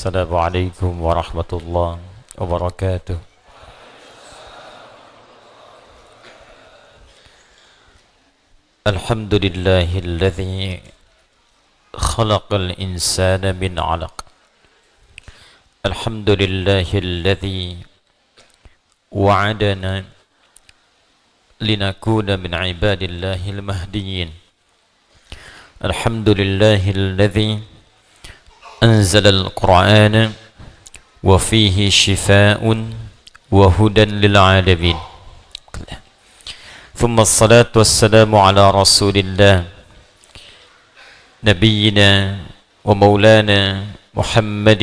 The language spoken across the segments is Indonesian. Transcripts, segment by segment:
السلام عليكم ورحمة الله وبركاته. الحمد لله الذي خلق الإنسان من علق. الحمد لله الذي وعدنا لنكون من عباد الله المهديين. الحمد لله الذي أنزل القرآن وفيه شفاء وهدى للعالمين. ثم الصلاة والسلام على رسول الله نبينا ومولانا محمد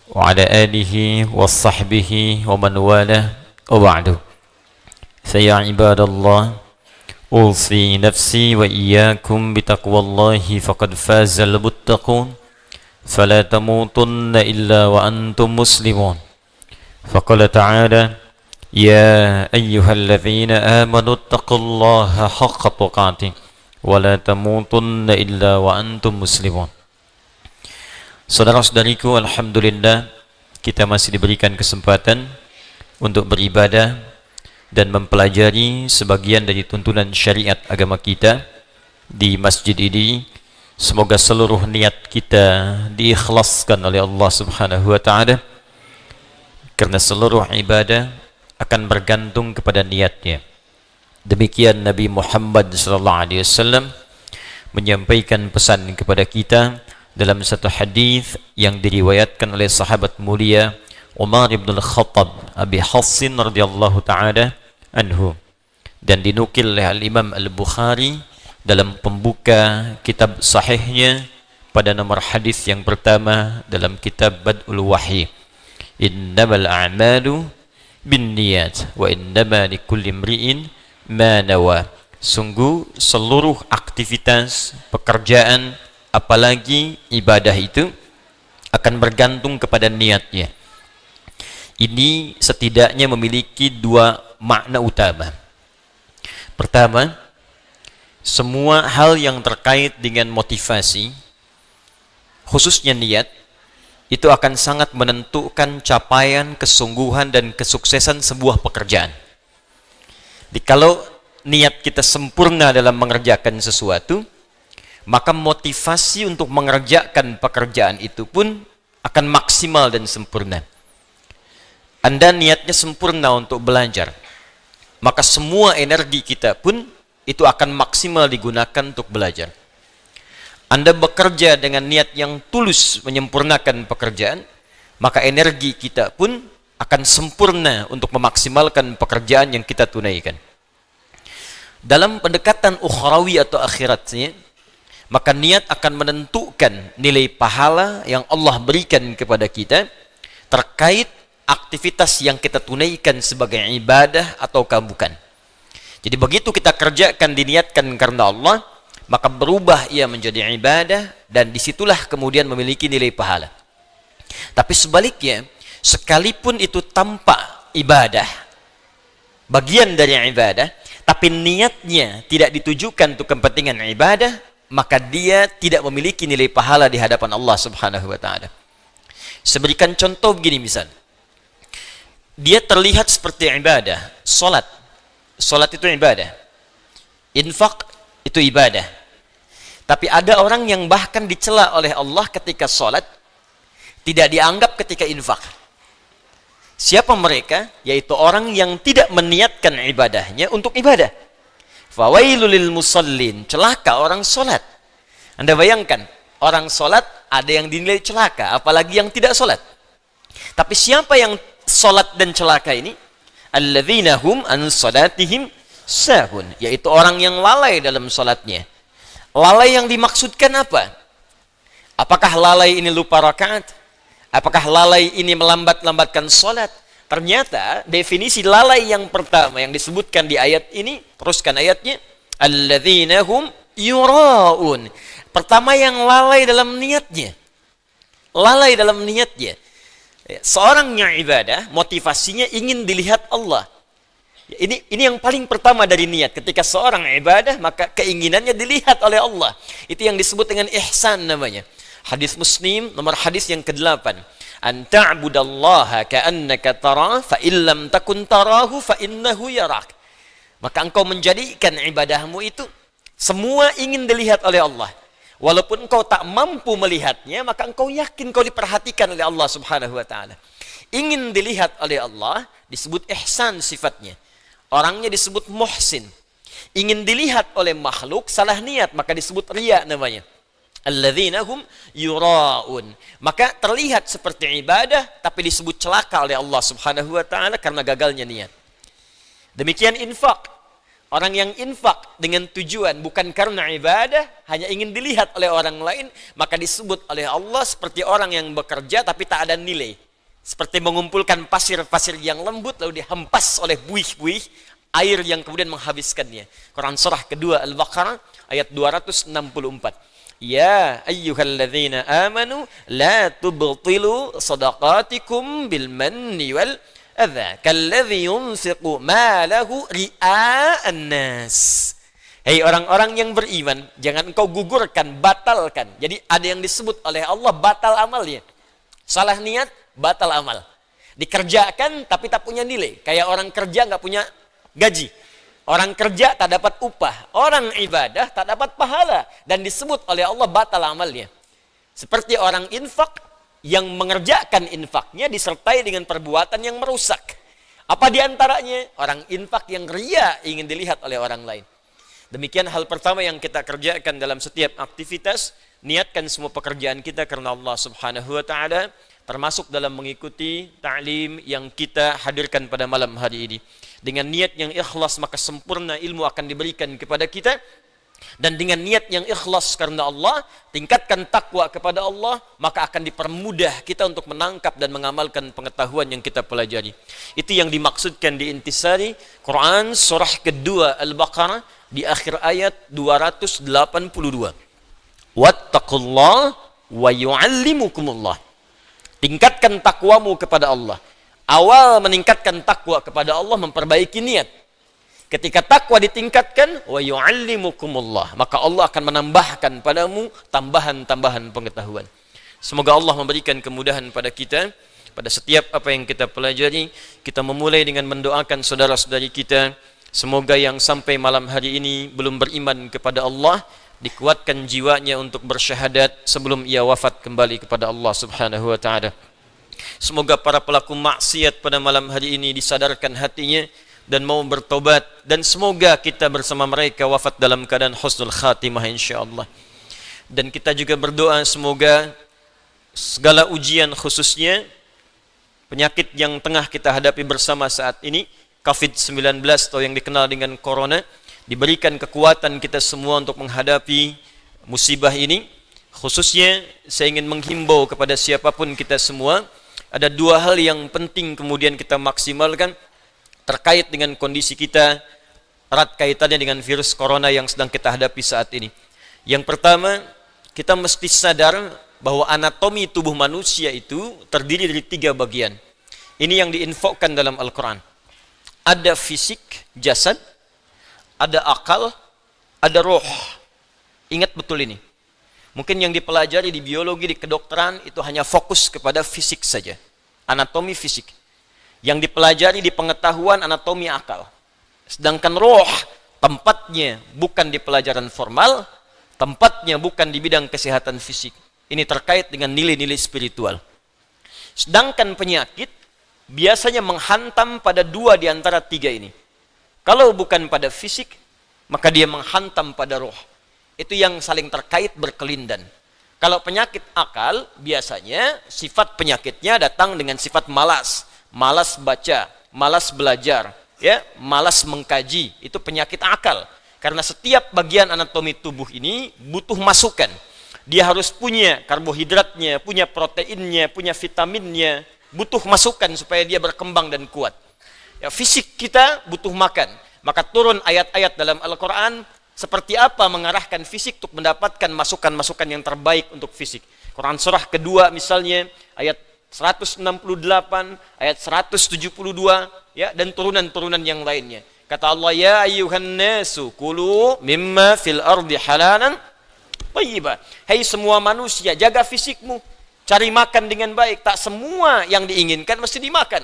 وعلى آله وصحبه ومن والاه وبعد. فيا عباد الله أوصي نفسي وإياكم بتقوى الله فقد فاز المتقون فلا تموتن إلا وأنتم مسلمون. فقال تعالى يا أيها الذين آمنوا اتقوا الله حق تقاته ولا تموتن إلا وأنتم مسلمون. Saudara-saudariku, alhamdulillah kita masih diberikan kesempatan untuk beribadah dan mempelajari sebagian dari tuntunan syariat agama kita di masjid ini. Semoga seluruh niat kita diikhlaskan oleh Allah Subhanahu wa taala, karena seluruh ibadah akan bergantung kepada niatnya. Demikian Nabi Muhammad SAW menyampaikan pesan kepada kita dalam satu hadis yang diriwayatkan oleh sahabat mulia Umar bin Al-Khattab Abi Hassin radhiyallahu taala anhu, dan dinukil oleh Al-Imam Al-Bukhari dalam pembuka kitab sahihnya pada nomor hadis yang pertama dalam kitab Bad'ul Wahyi, innamal a'malu binniyat wa innama likulli imri'in ma nawa. Sungguh seluruh aktivitas pekerjaan apalagi ibadah itu akan bergantung kepada niatnya. Ini setidaknya memiliki dua makna utama. Pertama, semua hal yang terkait dengan motivasi, khususnya niat, itu akan sangat menentukan capaian, kesungguhan, dan kesuksesan sebuah pekerjaan. Jadi kalau niat kita sempurna dalam mengerjakan sesuatu, maka motivasi untuk mengerjakan pekerjaan itu pun akan maksimal dan sempurna. Anda niatnya sempurna untuk belajar, maka semua energi kita pun itu akan maksimal digunakan untuk belajar. Anda bekerja dengan niat yang tulus menyempurnakan pekerjaan, maka energi kita pun akan sempurna untuk memaksimalkan pekerjaan yang kita tunaikan. Dalam pendekatan ukhrawi atau akhiratnya, maka niat akan menentukan nilai pahala yang Allah berikan kepada kita terkait aktivitas yang kita tunaikan sebagai ibadah ataukah bukan. Jadi begitu kita kerjakan diniatkan karena Allah, maka berubah ia menjadi ibadah, dan disitulah kemudian memiliki nilai pahala. Tapi sebaliknya, sekalipun itu tanpa ibadah, bagian dari ibadah, tapi niatnya tidak ditujukan untuk kepentingan ibadah, maka dia tidak memiliki nilai pahala di hadapan Allah Subhanahu wa taala. Saya berikan contoh begini misal. Dia terlihat seperti ibadah, salat. Salat itu ibadah. Infak itu ibadah. Tapi ada orang yang bahkan dicela oleh Allah ketika salat, tidak dianggap ketika infak. Siapa mereka? Yaitu orang yang tidak meniatkan ibadahnya untuk ibadah. Fawailul lil musallin, celaka orang salat. Anda bayangkan, orang salat ada yang dinilai celaka, apalagi yang tidak salat. Tapi siapa yang salat dan celaka ini? Alladzina hum an salatihim sahun, yaitu orang yang lalai dalam salatnya. Lalai yang dimaksudkan apa? Apakah lalai ini lupa rakaat? Apakah lalai ini melambat-lambatkan salat? Ternyata definisi lalai yang pertama yang disebutkan di ayat ini, teruskan ayatnya, alladzina hum yuraun. Pertama yang lalai dalam niatnya. Lalai dalam niatnya. Seorang yang ibadah, motivasinya ingin dilihat Allah. Ini yang paling pertama dari niat. Ketika seorang ibadah, maka keinginannya dilihat oleh Allah. Itu yang disebut dengan ihsan namanya. Hadis Muslim nomor hadis yang ke-8. An ta'budallaha ka'annaka tara fa illam takun tarahu fa innahu yarak. Maka engkau menjadikan ibadahmu itu semua ingin dilihat oleh Allah. Walaupun engkau tak mampu melihatnya, maka engkau yakin kau diperhatikan oleh Allah Subhanahu wa taala. Ingin dilihat oleh Allah disebut ihsan sifatnya. Orangnya disebut muhsin. Ingin dilihat oleh makhluk salah niat, maka disebut riya namanya. Alladzina hum yura'un. Maka terlihat seperti ibadah tapi disebut celaka oleh Allah Subhanahu wa taala karena gagalnya niat. Demikian infak. Orang yang infak dengan tujuan bukan karena ibadah, hanya ingin dilihat oleh orang lain, maka disebut oleh Allah seperti orang yang bekerja tapi tak ada nilai. Seperti mengumpulkan pasir-pasir yang lembut lalu dihempas oleh buih-buih air yang kemudian menghabiskannya. Quran surah kedua Al-Baqarah ayat 264. Ya ayyuhalladzina amanu la tubtilu sadaqatikum bil manni wal adza kalladzi yunfiqu malahu ria'an nas. Hei orang-orang yang beriman, jangan engkau gugurkan, batalkan. Jadi ada yang disebut oleh Allah batal amalnya. Salah niat, batal amal. Dikerjakan tapi tak punya nilai. Kayak orang kerja nggak punya gaji. Orang kerja tak dapat upah, orang ibadah tak dapat pahala, dan disebut oleh Allah batal amalnya. Seperti orang infak yang mengerjakan infaknya disertai dengan perbuatan yang merusak. Apa diantaranya? Orang infak yang riya ingin dilihat oleh orang lain. Demikian hal pertama yang kita kerjakan dalam setiap aktivitas, niatkan semua pekerjaan kita karena Allah Subhanahu wa taala, termasuk dalam mengikuti ta'lim yang kita hadirkan pada malam hari ini. Dengan niat yang ikhlas maka sempurna ilmu akan diberikan kepada kita. Dan dengan niat yang ikhlas karena Allah, tingkatkan takwa kepada Allah, maka akan dipermudah kita untuk menangkap dan mengamalkan pengetahuan yang kita pelajari. Itu yang dimaksudkan di intisari Quran surah kedua Al-Baqarah di akhir ayat 282. Wattaqullah wa yu'allimukumullah. Tingkatkan takwamu kepada Allah. Awal meningkatkan takwa kepada Allah memperbaiki niat. Ketika takwa ditingkatkan, wa yu'allimukumullah, maka Allah akan menambahkan padamu tambahan-tambahan pengetahuan. Semoga Allah memberikan kemudahan pada kita pada setiap apa yang kita pelajari. Kita memulai dengan mendoakan saudara-saudari kita, semoga yang sampai malam hari ini belum beriman kepada Allah dikuatkan jiwanya untuk bersyahadat sebelum ia wafat kembali kepada Allah Subhanahu wa taala. Semoga para pelaku maksiat pada malam hari ini disadarkan hatinya dan mau bertobat, dan semoga kita bersama mereka wafat dalam keadaan husnul khatimah insyaallah. Dan kita juga berdoa semoga segala ujian, khususnya penyakit yang tengah kita hadapi bersama saat ini, COVID-19 atau yang dikenal dengan corona, diberikan kekuatan kita semua untuk menghadapi musibah ini. Khususnya saya ingin menghimbau kepada siapapun kita semua, ada dua hal yang penting kemudian kita maksimalkan terkait dengan kondisi kita, erat kaitannya dengan virus corona yang sedang kita hadapi saat ini. Yang pertama, kita mesti sadar bahwa anatomi tubuh manusia itu terdiri dari 3 bagian. Ini yang diinfokan dalam Al-Quran. Ada fisik, jasad, ada akal, ada roh. Ingat betul ini. Mungkin yang dipelajari di biologi, di kedokteran itu hanya fokus kepada fisik saja, anatomi fisik. Yang dipelajari di pengetahuan anatomi akal. Sedangkan roh tempatnya bukan di pelajaran formal, tempatnya bukan di bidang kesehatan fisik. Ini terkait dengan nilai-nilai spiritual. Sedangkan penyakit biasanya menghantam pada 2 di antara 3 ini. Kalau bukan pada fisik, maka dia menghantam pada roh. Itu yang saling terkait berkelindan. Kalau penyakit akal, biasanya sifat penyakitnya datang dengan sifat malas. Malas baca, malas belajar, ya, malas mengkaji. Itu penyakit akal. Karena setiap bagian anatomi tubuh ini butuh masukan. Dia harus punya karbohidratnya, punya proteinnya, punya vitaminnya. Butuh masukan supaya dia berkembang dan kuat. Ya, fisik kita butuh makan. Maka turun ayat-ayat dalam Al-Quran seperti apa mengarahkan fisik untuk mendapatkan masukan-masukan yang terbaik untuk fisik. Quran surah kedua misalnya ayat 168, ayat 172, ya, dan turunan-turunan yang lainnya. Kata Allah, ya ayyuhan nasu kulu mimma fil ardi halalan thayyibah. Hai semua manusia, jaga fisikmu. Cari makan dengan baik. Tak semua yang diinginkan mesti dimakan.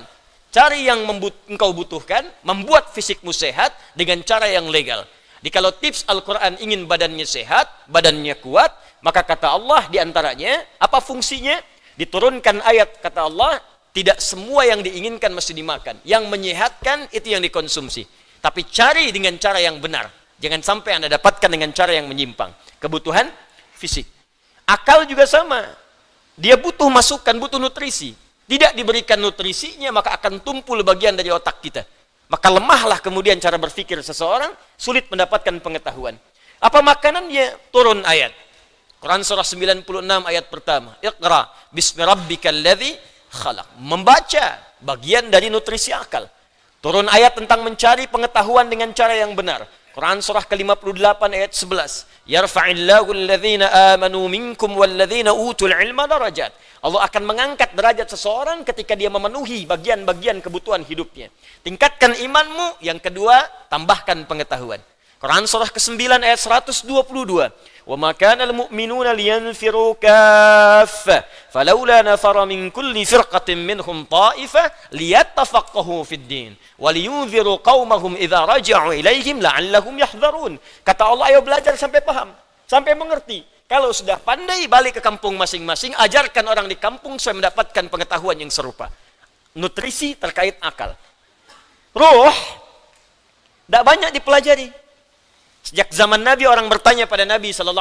Cari yang engkau butuhkan, membuat fisikmu sehat dengan cara yang legal. Jadi kalau tips Al-Quran ingin badannya sehat, badannya kuat, maka kata Allah diantaranya, apa fungsinya? Diturunkan ayat kata Allah, tidak semua yang diinginkan mesti dimakan. Yang menyehatkan itu yang dikonsumsi. Tapi cari dengan cara yang benar. Jangan sampai Anda dapatkan dengan cara yang menyimpang. Kebutuhan fisik. Akal juga sama. Dia butuh masukan, butuh nutrisi. Tidak diberikan nutrisinya, maka akan tumpul bagian dari otak kita. Maka lemahlah kemudian cara berpikir seseorang, sulit mendapatkan pengetahuan. Apa makanannya? Turun ayat. Quran surah 96 ayat pertama. Iqra bismi rabbikal ladzi khalaq. Membaca bagian dari nutrisi akal. Turun ayat tentang mencari pengetahuan dengan cara yang benar. Quran surah ke-58 ayat 11. Yarfa'illahu alladhina amanu minkum walladhina utul ilma darajat. Allah akan mengangkat derajat seseorang ketika dia memenuhi bagian-bagian kebutuhan hidupnya. Tingkatkan imanmu, yang kedua, tambahkan pengetahuan. Quran surah ke-9 ayat 122. Wa ma kana al-mu'minuna liyanfiru kaffah falawla nafara min kulli firqatin minhum ta'ifah liyattafaqahu fid din wa liyunziru qaumahum idza raja'u ilaihim la'allahum yahdharun. Kata Allah, ayo belajar sampai paham, sampai mengerti. Kalau sudah pandai, balik ke kampung masing-masing, ajarkan orang di kampung supaya mendapatkan pengetahuan yang serupa. Nutrisi terkait akal. Ruh tidak banyak dipelajari. Sejak zaman Nabi orang bertanya pada Nabi SAW,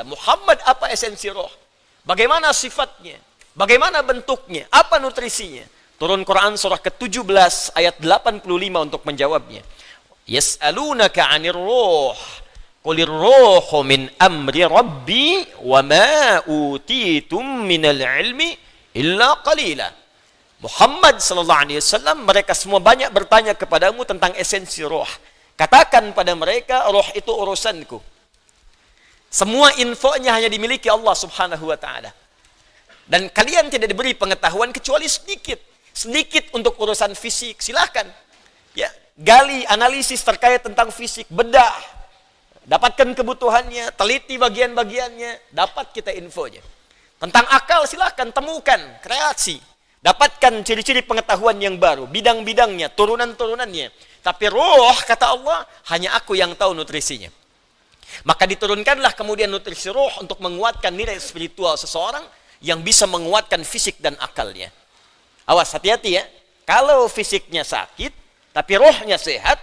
Muhammad, apa esensi roh? Bagaimana sifatnya? Bagaimana bentuknya? Apa nutrisinya? Turun Quran surah ke-17 ayat 85 untuk menjawabnya. Yas'alunaka 'anir ruh. Qulir ruhu min amri rabbi wa ma utitum minal ilmi illa qalila. Muhammad SAW, mereka semua banyak bertanya kepadamu tentang esensi roh. Katakan pada mereka, roh itu urusanku. Semua infonya hanya dimiliki Allah subhanahu wa ta'ala. Dan kalian tidak diberi pengetahuan kecuali sedikit. Sedikit untuk urusan fisik, silakan. Ya, gali analisis terkait tentang fisik, bedah. Dapatkan kebutuhannya, teliti bagian-bagiannya, dapat kita infonya. Tentang akal silakan temukan, kreasi. Dapatkan ciri-ciri pengetahuan yang baru, bidang-bidangnya, turunan-turunannya. Tapi roh, kata Allah, hanya aku yang tahu nutrisinya. Maka diturunkanlah kemudian nutrisi roh untuk menguatkan nilai spiritual seseorang yang bisa menguatkan fisik dan akalnya. Awas, hati-hati ya. Kalau fisiknya sakit, tapi rohnya sehat,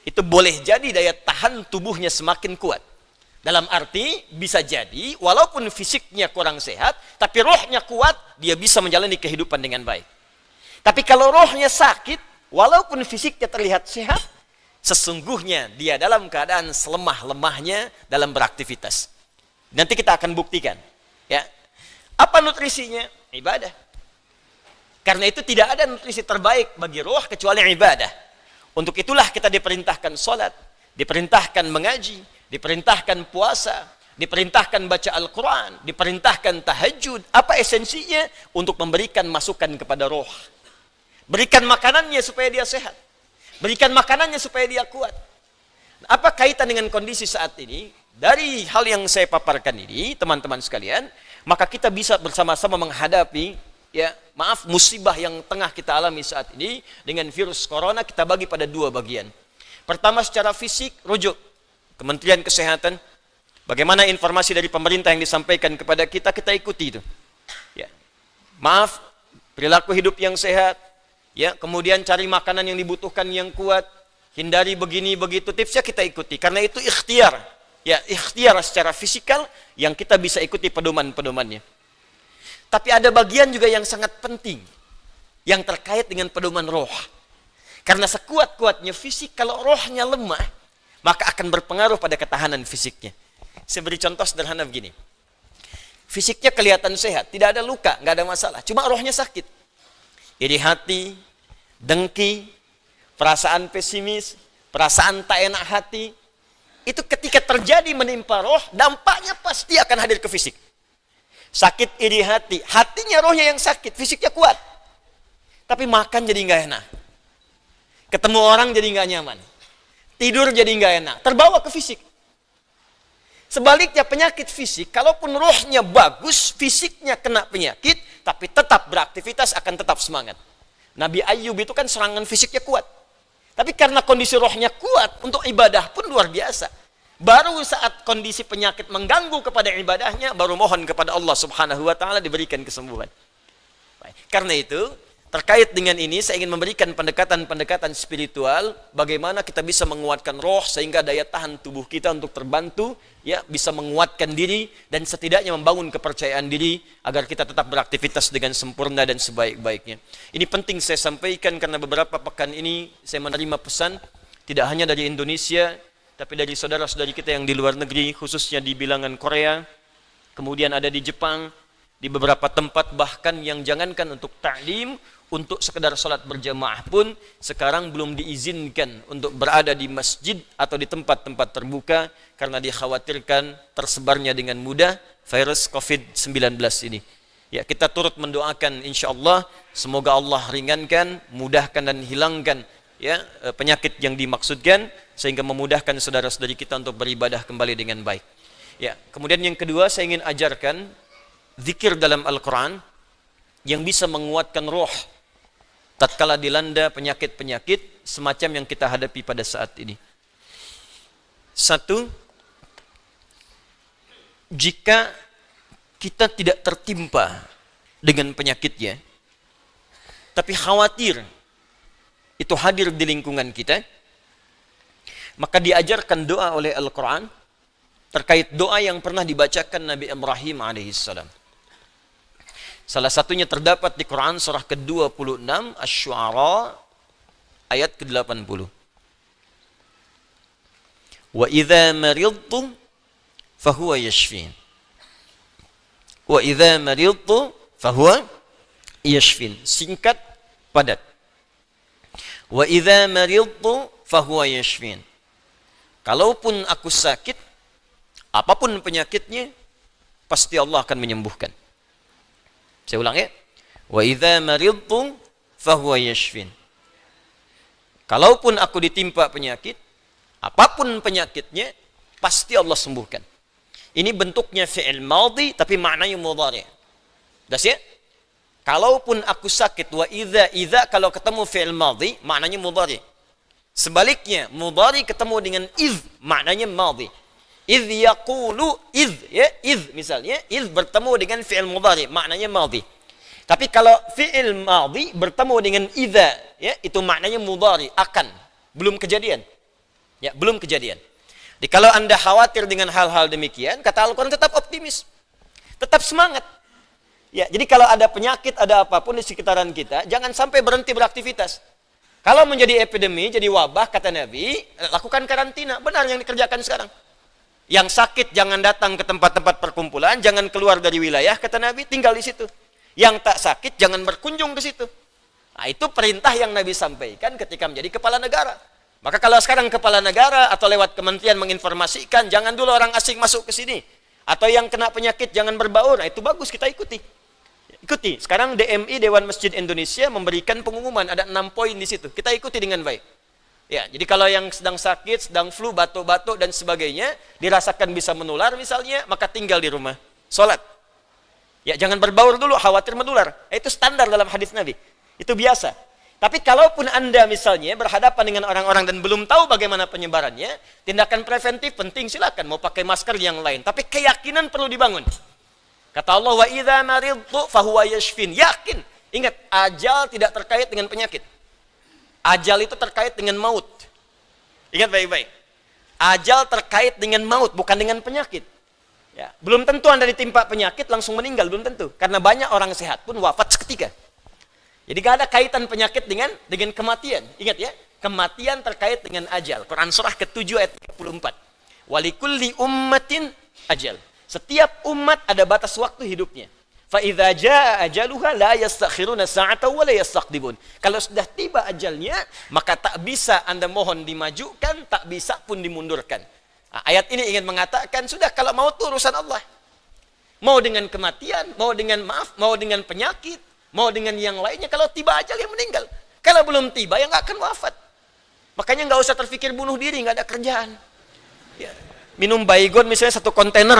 itu boleh jadi daya tahan tubuhnya semakin kuat. Dalam arti, bisa jadi, walaupun fisiknya kurang sehat, tapi rohnya kuat, dia bisa menjalani kehidupan dengan baik. Tapi kalau rohnya sakit, walaupun fisiknya terlihat sehat, sesungguhnya dia dalam keadaan selemah-lemahnya dalam beraktivitas. Nanti kita akan buktikan. Ya. Apa nutrisinya? Ibadah. Karena itu tidak ada nutrisi terbaik bagi roh kecuali ibadah. Untuk itulah kita diperintahkan sholat, diperintahkan mengaji, diperintahkan puasa, diperintahkan baca Al-Quran, diperintahkan tahajud. Apa esensinya? Untuk memberikan masukan kepada roh. Berikan makanannya supaya dia sehat. Berikan makanannya supaya dia kuat. Apa kaitan dengan kondisi saat ini? Dari hal yang saya paparkan ini, teman-teman sekalian, maka kita bisa bersama-sama menghadapi, musibah yang tengah kita alami saat ini dengan virus corona. Kita bagi pada dua bagian. Pertama, secara fisik, rujuk Kementerian Kesehatan. Bagaimana informasi dari pemerintah yang disampaikan kepada kita, kita ikuti itu. Ya. Perilaku hidup yang sehat. Ya, kemudian cari makanan yang dibutuhkan yang kuat, hindari begini begitu, tipsnya kita ikuti karena itu ikhtiar. Ya, ikhtiar secara fisikal yang kita bisa ikuti pedoman-pedomannya. Tapi ada bagian juga yang sangat penting yang terkait dengan pedoman roh. Karena sekuat-kuatnya fisik, kalau rohnya lemah, maka akan berpengaruh pada ketahanan fisiknya. Saya beri contoh sederhana begini. Fisiknya kelihatan sehat, tidak ada luka, nggak ada masalah, cuma rohnya sakit. Iri hati, dengki, perasaan pesimis, perasaan tak enak hati, itu ketika terjadi menimpa roh, dampaknya pasti akan hadir ke fisik. Sakit iri hati, hatinya rohnya yang sakit, fisiknya kuat. Tapi makan jadi nggak enak. Ketemu orang jadi nggak nyaman. Tidur jadi nggak enak, terbawa ke fisik. Sebaliknya penyakit fisik, kalaupun rohnya bagus, fisiknya kena penyakit, tapi tetap beraktivitas akan tetap semangat. Nabi Ayyub itu kan serangan fisiknya kuat. Tapi karena kondisi rohnya kuat, untuk ibadah pun luar biasa. Baru saat kondisi penyakit mengganggu kepada ibadahnya, baru mohon kepada Allah Subhanahu wa taala diberikan kesembuhan. Baik. Karena itu, terkait dengan ini saya ingin memberikan pendekatan-pendekatan spiritual bagaimana kita bisa menguatkan roh sehingga daya tahan tubuh kita untuk terbantu, ya, bisa menguatkan diri dan setidaknya membangun kepercayaan diri agar kita tetap beraktivitas dengan sempurna dan sebaik-baiknya. Ini penting saya sampaikan karena beberapa pekan ini saya menerima pesan tidak hanya dari Indonesia tapi dari saudara-saudari kita yang di luar negeri, khususnya di bilangan Korea, kemudian ada di Jepang, di beberapa tempat bahkan yang jangankan untuk ta'lim, untuk sekedar sholat berjamaah pun sekarang belum diizinkan untuk berada di masjid atau di tempat-tempat terbuka karena dikhawatirkan tersebarnya dengan mudah virus COVID-19 ini. Ya, kita turut mendoakan insyaallah semoga Allah ringankan, mudahkan dan hilangkan, ya, penyakit yang dimaksudkan sehingga memudahkan saudara-saudari kita untuk beribadah kembali dengan baik. Ya, kemudian yang kedua saya ingin ajarkan zikir dalam Al-Quran yang bisa menguatkan roh tatkala dilanda penyakit-penyakit semacam yang kita hadapi pada saat ini. Satu, jika kita tidak tertimpa dengan penyakitnya, tapi khawatir itu hadir di lingkungan kita, maka diajarkan doa oleh Al-Quran terkait doa yang pernah dibacakan Nabi Ibrahim alaihissalam. Salah satunya terdapat di Quran surah ke-26 Asy-Syu'ara ayat ke-80. Wa idza maridtu fahuwa yashfin. Wa idza maridtu fahuwa yashfin. Singkat, padat. Wa idza maridtu fahuwa yashfin. Kalaupun aku sakit, apapun penyakitnya, pasti Allah akan menyembuhkan. Saya ulang ya. Wa idza maridtu fahuwa yashfin. Kalaupun aku ditimpa penyakit, apapun penyakitnya, pasti Allah sembuhkan. Ini bentuknya fi'il madhi tapi maknanya mudhari'. Das ya? Kalaupun aku sakit, wa idza kalau ketemu fi'il madhi maknanya mudhari'. Sebaliknya, mudhari ketemu dengan iz, maknanya madhi. Iz yaqulu iz, ya, iz misalnya, iz bertemu dengan fi'il mudhari, maknanya madhi. Tapi kalau fi'il madhi bertemu dengan idza, ya, itu maknanya mudhari, akan, belum kejadian. Ya, belum kejadian. Jadi kalau Anda khawatir dengan hal-hal demikian, kata Al-Qur'an tetap optimis. Tetap semangat. Ya, jadi kalau ada penyakit, ada apapun di sekitaran kita, jangan sampai berhenti beraktivitas. Kalau menjadi epidemi, jadi wabah, kata Nabi, lakukan karantina. Benar yang dikerjakan sekarang. Yang sakit jangan datang ke tempat-tempat perkumpulan, jangan keluar dari wilayah, kata Nabi, tinggal di situ. Yang tak sakit jangan berkunjung ke situ. Nah, itu perintah yang Nabi sampaikan ketika menjadi kepala negara. Maka kalau sekarang kepala negara atau lewat kementerian menginformasikan, jangan dulu orang asing masuk ke sini. Atau yang kena penyakit jangan berbaur. Nah, itu bagus, kita ikuti. Ikuti. Sekarang DMI, Dewan Masjid Indonesia, memberikan pengumuman, ada 6 poin di situ. Kita ikuti dengan baik. Ya, jadi kalau yang sedang sakit, sedang flu, batuk-batuk dan sebagainya, dirasakan bisa menular misalnya, maka tinggal di rumah. Salat. Ya, jangan berbaur dulu, khawatir menular. Itu standar dalam hadis Nabi. Itu biasa. Tapi kalaupun Anda misalnya berhadapan dengan orang-orang dan belum tahu bagaimana penyebarannya, tindakan preventif penting, silakan mau pakai masker yang lain. Tapi keyakinan perlu dibangun. Kata Allah, wa idza maridtu fahuwa yashfin. Yakin. Ingat, ajal tidak terkait dengan penyakit. Ajal itu terkait dengan maut. Ingat baik-baik. Ajal terkait dengan maut, bukan dengan penyakit. Ya, belum tentu Anda ditimpa penyakit langsung meninggal, belum tentu. Karena banyak orang sehat pun wafat seketika. Jadi gak ada kaitan penyakit dengan kematian. Ingat ya, kematian terkait dengan ajal. Quran surah ke-7 ayat 34. Walikulli ummatin ajal. Setiap umat ada batas waktu hidupnya. Fa idza jaa ajaluha la yastakhiruna sa'atan wa la yastaqdimun. Kalau sudah tiba ajalnya, maka tak bisa Anda mohon dimajukan, tak bisa pun dimundurkan. Nah, ayat ini ingin mengatakan sudah kalau mau itu urusan Allah. Mau dengan kematian, mau dengan mau dengan penyakit, mau dengan yang lainnya, kalau tiba ajal yang meninggal. Kalau belum tiba ya nggak akan wafat. Makanya nggak usah terpikir bunuh diri, nggak ada kerjaan. Ya. minum Baygon misalnya 1 kontainer,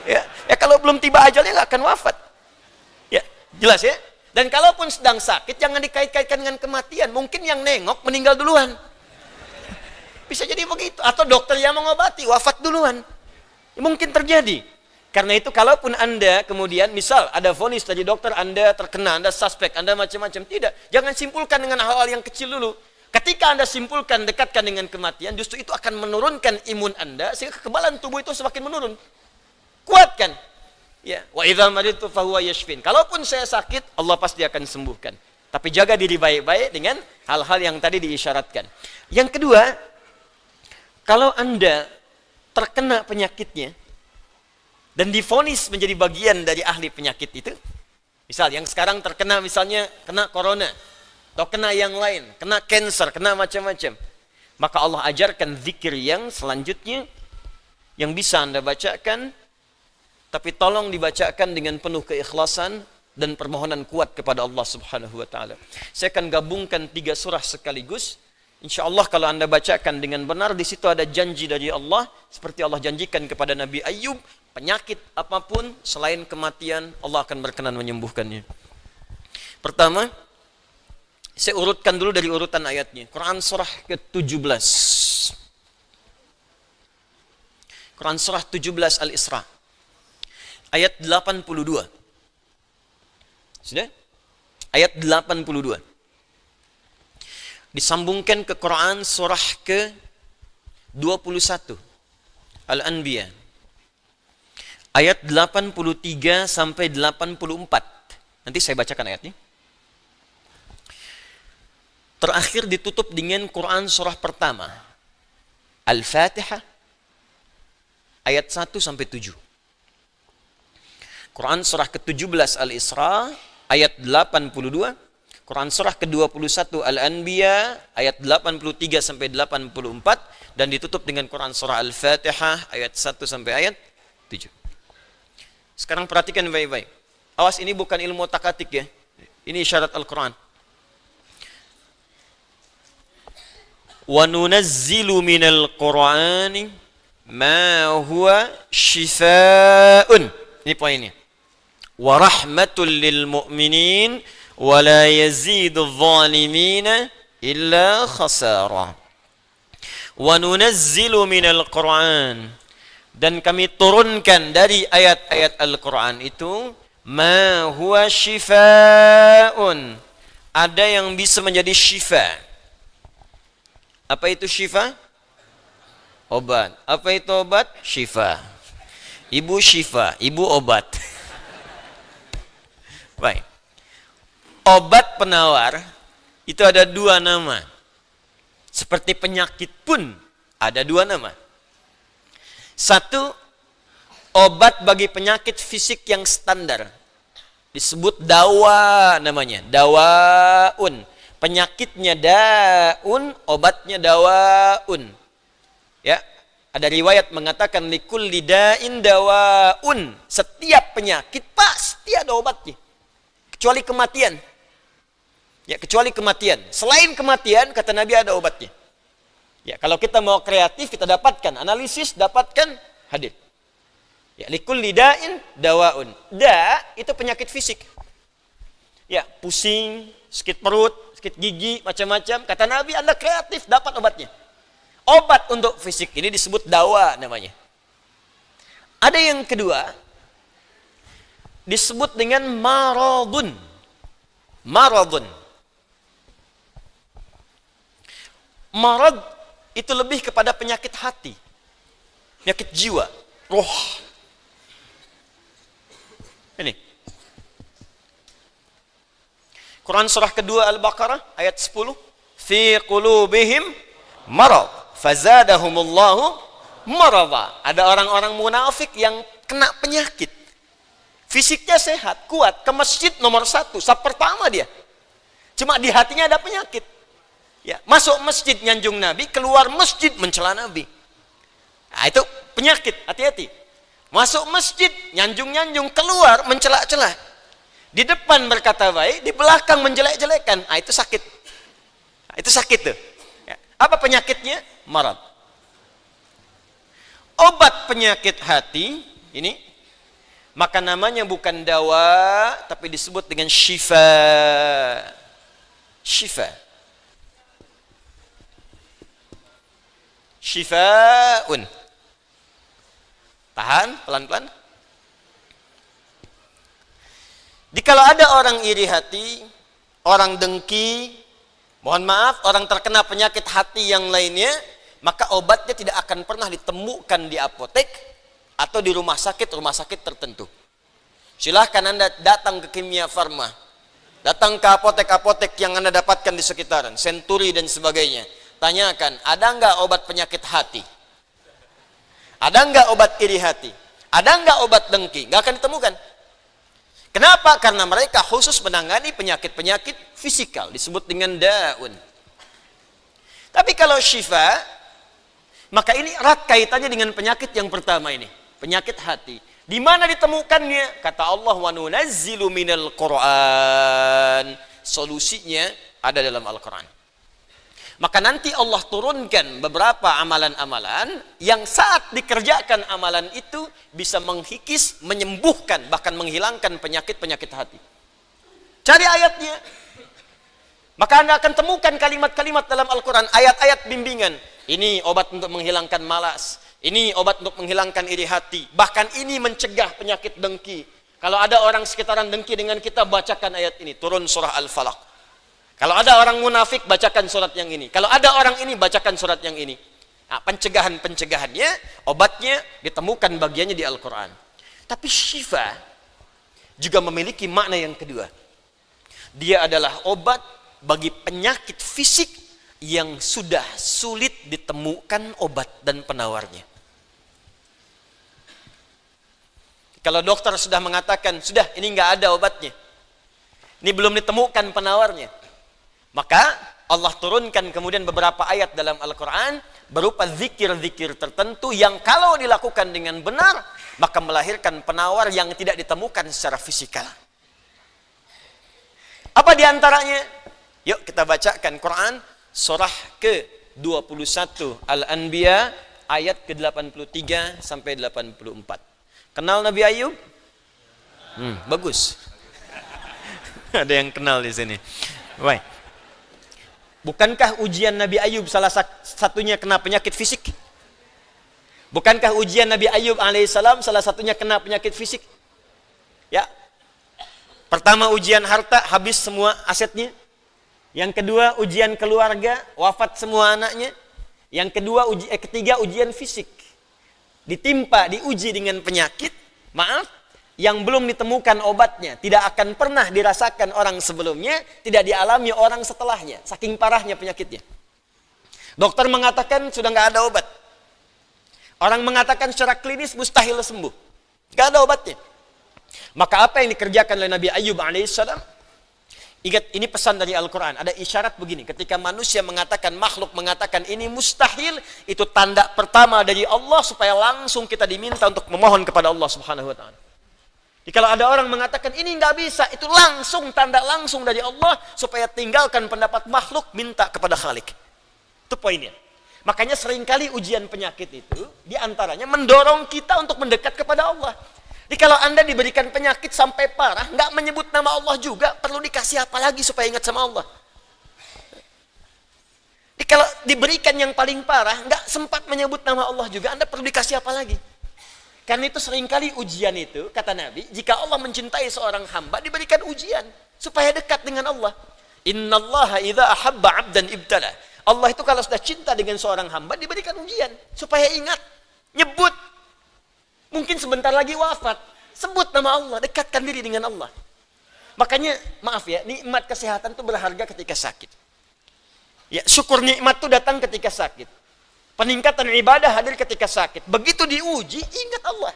ya kalau belum tiba ajalnya nggak akan wafat. Ya, jelas ya. Dan kalaupun sedang sakit, jangan dikait-kaitkan dengan kematian. Mungkin yang nengok meninggal duluan. Bisa jadi begitu. Atau dokter yang mengobati wafat duluan. Mungkin terjadi. Karena itu kalaupun Anda kemudian misal ada vonis dari dokter, Anda terkena, Anda suspek, Anda macam-macam, tidak. Jangan simpulkan dengan hal-hal yang kecil dulu. Ketika Anda simpulkan, dekatkan dengan kematian, justru itu akan menurunkan imun Anda sehingga kekebalan tubuh itu semakin menurun. Kuatkan. Ya, wa idza maridtu fahuwa yashfin. Kalaupun saya sakit, Allah pasti akan sembuhkan. Tapi jaga diri baik-baik dengan hal-hal yang tadi diisyaratkan. Yang kedua, kalau Anda terkena penyakitnya dan divonis menjadi bagian dari ahli penyakit itu, misal yang sekarang terkena misalnya kena corona atau kena yang lain, kena cancer, kena macam-macam, maka Allah ajarkan zikir yang selanjutnya yang bisa Anda bacakan, tapi tolong dibacakan dengan penuh keikhlasan dan permohonan kuat kepada Allah Subhanahu wa taala. Saya akan gabungkan 3 surah sekaligus. Insya Allah kalau Anda bacakan dengan benar, di situ ada janji dari Allah, seperti Allah janjikan kepada Nabi Ayub, penyakit apapun selain kematian, Allah akan berkenan menyembuhkannya. Pertama, saya urutkan dulu dari urutan ayatnya. Quran surah ke-17. Quran surah 17 Al-Isra. Ayat 82. Sudah? Ayat 82. Disambungkan ke Quran surah ke-21 Al-Anbiya ayat 83 sampai 84. Nanti saya bacakan ayatnya. Terakhir ditutup dengan Quran surah pertama Al-Fatihah ayat 1 sampai 7. Quran surah ke-17 Al-Isra ayat 82. Quran surah ke-21 Al-Anbiya ayat 83 sampai 84 dan ditutup dengan Quran surah Al-Fatihah ayat 1 sampai ayat 7. Sekarang perhatikan baik-baik. Awas, ini bukan ilmu otak-atik ya. Ini isyarat Al-Quran. Wa nunazzilu minal Qur'ani ma huwa shifaa'un. Ini poinnya. Wa rahmatul lil mu'minin وَلَا يَزِيدُ الظَّالِمِينَ إِلَّا خَسَارًا وَنُنَزِّلُ مِنَ الْقُرْآنِ. Dan kami turunkan dari ayat-ayat Al-Quran itu مَا هُوَ شِفَاءٌ, ada yang bisa menjadi syifa. Apa itu syifa? Obat. Apa itu obat? Syifa. Ibu syifa, ibu obat. Baik. Obat penawar itu ada 2 nama. Seperti penyakit pun ada 2 nama. 1, obat bagi penyakit fisik yang standar. Disebut dawa namanya. Dawaun. Penyakitnya daun, obatnya dawaun. Ya, ada riwayat mengatakan likulli da'in dawaun. Setiap penyakit pasti ada obatnya. Kecuali kematian. Ya, kecuali kematian. Selain kematian, kata Nabi ada obatnya. Ya, kalau kita mau kreatif, kita dapatkan analisis, dapatkan hadir. Ya, likulli da'in dawaun. Da itu penyakit fisik. Ya, pusing, sakit perut, sakit gigi, macam-macam. Kata Nabi, Anda kreatif, dapat obatnya. Obat untuk fisik ini disebut dawa namanya. Ada yang kedua, disebut dengan maradun. Maradun. Marad itu lebih kepada penyakit hati, penyakit jiwa, roh. Ini Quran surah kedua Al-Baqarah ayat 10. Fi qulubihim marad fazadahumullahu marada. Ada orang-orang munafik yang kena penyakit. Fisiknya sehat, kuat, ke masjid nomor 1, saf pertama dia. Cuma di hatinya ada penyakit. Ya, masuk masjid nyanjung Nabi, keluar masjid mencela Nabi. Nah, itu penyakit, hati-hati. Masuk masjid, nyanjung-nyanjung, keluar mencela-cela. Di depan berkata baik, di belakang menjelek-jelekan. Nah, itu sakit. Nah, itu sakit tuh. Ya. Apa penyakitnya? Marad. Obat penyakit hati ini, maka namanya bukan dawa, tapi disebut dengan syifa. Syifa. Syifaun. Tahan, pelan-pelan. Jikalau ada orang iri hati, orang dengki, mohon maaf, orang terkena penyakit hati yang lainnya, maka obatnya tidak akan pernah ditemukan di apotek atau di rumah sakit tertentu. Silahkan Anda datang ke Kimia Farma, datang ke apotek-apotek yang Anda dapatkan di sekitaran, Century dan sebagainya. Tanyakan, ada nggak obat penyakit hati? Ada nggak obat iri hati? Ada nggak obat dengki? Nggak akan ditemukan. Kenapa? Karena mereka khusus menangani penyakit-penyakit fisikal, disebut dengan daun. Tapi kalau syifa, maka ini erat kaitannya dengan penyakit yang pertama ini, penyakit hati. Di mana ditemukannya? Kata Allah, wa nunazzilu minal Qur'an. Solusinya ada dalam Al-Qur'an. Maka nanti Allah turunkan beberapa amalan-amalan yang saat dikerjakan amalan itu bisa menghikis, menyembuhkan, bahkan menghilangkan penyakit-penyakit hati. Cari ayatnya. Maka Anda akan temukan kalimat-kalimat dalam Al-Quran, ayat-ayat bimbingan. Ini obat untuk menghilangkan malas. Ini obat untuk menghilangkan iri hati. Bahkan ini mencegah penyakit dengki. Kalau ada orang sekitaran dengki dengan kita, bacakan ayat ini. Turun surah Al-Falaq. Kalau ada orang munafik, bacakan surat yang ini. Kalau ada orang ini, bacakan surat yang ini. Nah, pencegahan-pencegahannya, obatnya ditemukan bagiannya di Al-Quran. Tapi syifa juga memiliki makna yang kedua. Dia adalah obat bagi penyakit fisik yang sudah sulit ditemukan obat dan penawarnya. Kalau dokter sudah mengatakan, sudah ini nggak ada obatnya, ini belum ditemukan penawarnya, maka Allah turunkan kemudian beberapa ayat dalam Al-Quran berupa zikir-zikir tertentu yang kalau dilakukan dengan benar, maka melahirkan penawar yang tidak ditemukan secara fisikal. Apa diantaranya? Yuk kita bacakan Quran surah ke-21 Al-Anbiya ayat ke-83 sampai 84. Kenal Nabi Ayub? Bagus. Ada yang kenal di sini. Baik. Bukankah ujian Nabi Ayub salah satunya kena penyakit fisik? Bukankah ujian Nabi Ayub alaihissalam salah satunya kena penyakit fisik? Ya. Pertama ujian harta, habis semua asetnya. Yang kedua ujian keluarga, wafat semua anaknya. Yang kedua ketiga ujian fisik. Ditimpa, diuji dengan penyakit, maaf, yang belum ditemukan obatnya, tidak akan pernah dirasakan orang sebelumnya, tidak dialami orang setelahnya, saking parahnya penyakitnya. Dokter mengatakan sudah nggak ada obat. Orang mengatakan secara klinis mustahil sembuh, nggak ada obatnya. Maka apa yang dikerjakan oleh Nabi Ayub alaihissalam? Ingat, ini pesan dari Al-Quran. Ada isyarat begini, ketika manusia mengatakan, makhluk mengatakan ini mustahil, itu tanda pertama dari Allah supaya langsung kita diminta untuk memohon kepada Allah subhanahu wa ta'ala. Jadi kalau ada orang mengatakan ini nggak bisa, itu langsung tanda langsung dari Allah supaya tinggalkan pendapat makhluk, minta kepada Khalik. Itu poinnya. Makanya seringkali ujian penyakit itu diantaranya mendorong kita untuk mendekat kepada Allah. Jadi kalau Anda diberikan penyakit sampai parah, nggak menyebut nama Allah juga, perlu dikasih apa lagi supaya ingat sama Allah? Jadi kalau diberikan yang paling parah, nggak sempat menyebut nama Allah juga, Anda perlu dikasih apa lagi? Karena itu seringkali ujian itu, kata Nabi, jika Allah mencintai seorang hamba, diberikan ujian supaya dekat dengan Allah. Innallaha idza ahabba 'abdan ibtala. Allah itu kalau sudah cinta dengan seorang hamba, diberikan ujian supaya ingat, nyebut. Mungkin sebentar lagi wafat, sebut nama Allah, dekatkan diri dengan Allah. Makanya, maaf ya, nikmat kesehatan itu berharga ketika sakit. Ya, syukur nikmat itu datang ketika sakit. Peningkatan ibadah hadir ketika sakit. Begitu diuji, ingat Allah.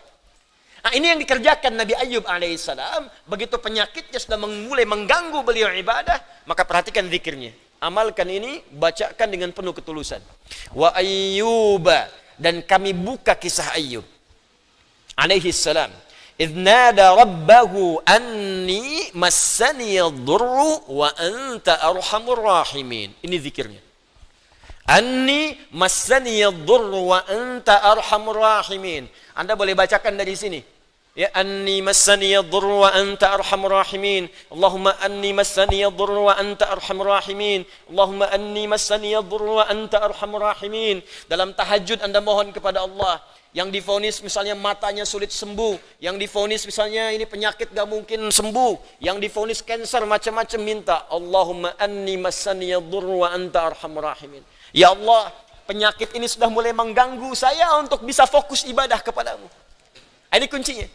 Nah, ini yang dikerjakan Nabi Ayub alaihissalam. Begitu penyakitnya sudah mulai mengganggu beliau ibadah, maka perhatikan zikirnya. Amalkan ini, bacakan dengan penuh ketulusan. Wa ayyuba, dan kami buka kisah Ayub alaihissalam. Idnada rabbahu anni massani yadurru wa anta arhamur rahimin. Ini zikirnya. Anni massani yadhurru wa anta arhamur rahimin. Anda boleh bacakan dari sini. Ya, anni massani yadhurru wa anta arhamur rahimin. Allahumma anni massani yadhurru wa anta arhamur rahimin. Allahumma anni massani yadhurru wa anta arhamur rahimin. Dalam tahajud Anda mohon kepada Allah. Yang divonis misalnya matanya sulit sembuh, yang divonis misalnya ini penyakit gak mungkin sembuh, yang divonis cancer macam-macam, minta Allahumma anni massani yadhurru wa anta arhamur rahimin. Ya Allah, penyakit ini sudah mulai mengganggu saya untuk bisa fokus ibadah kepadamu. Ini kuncinya.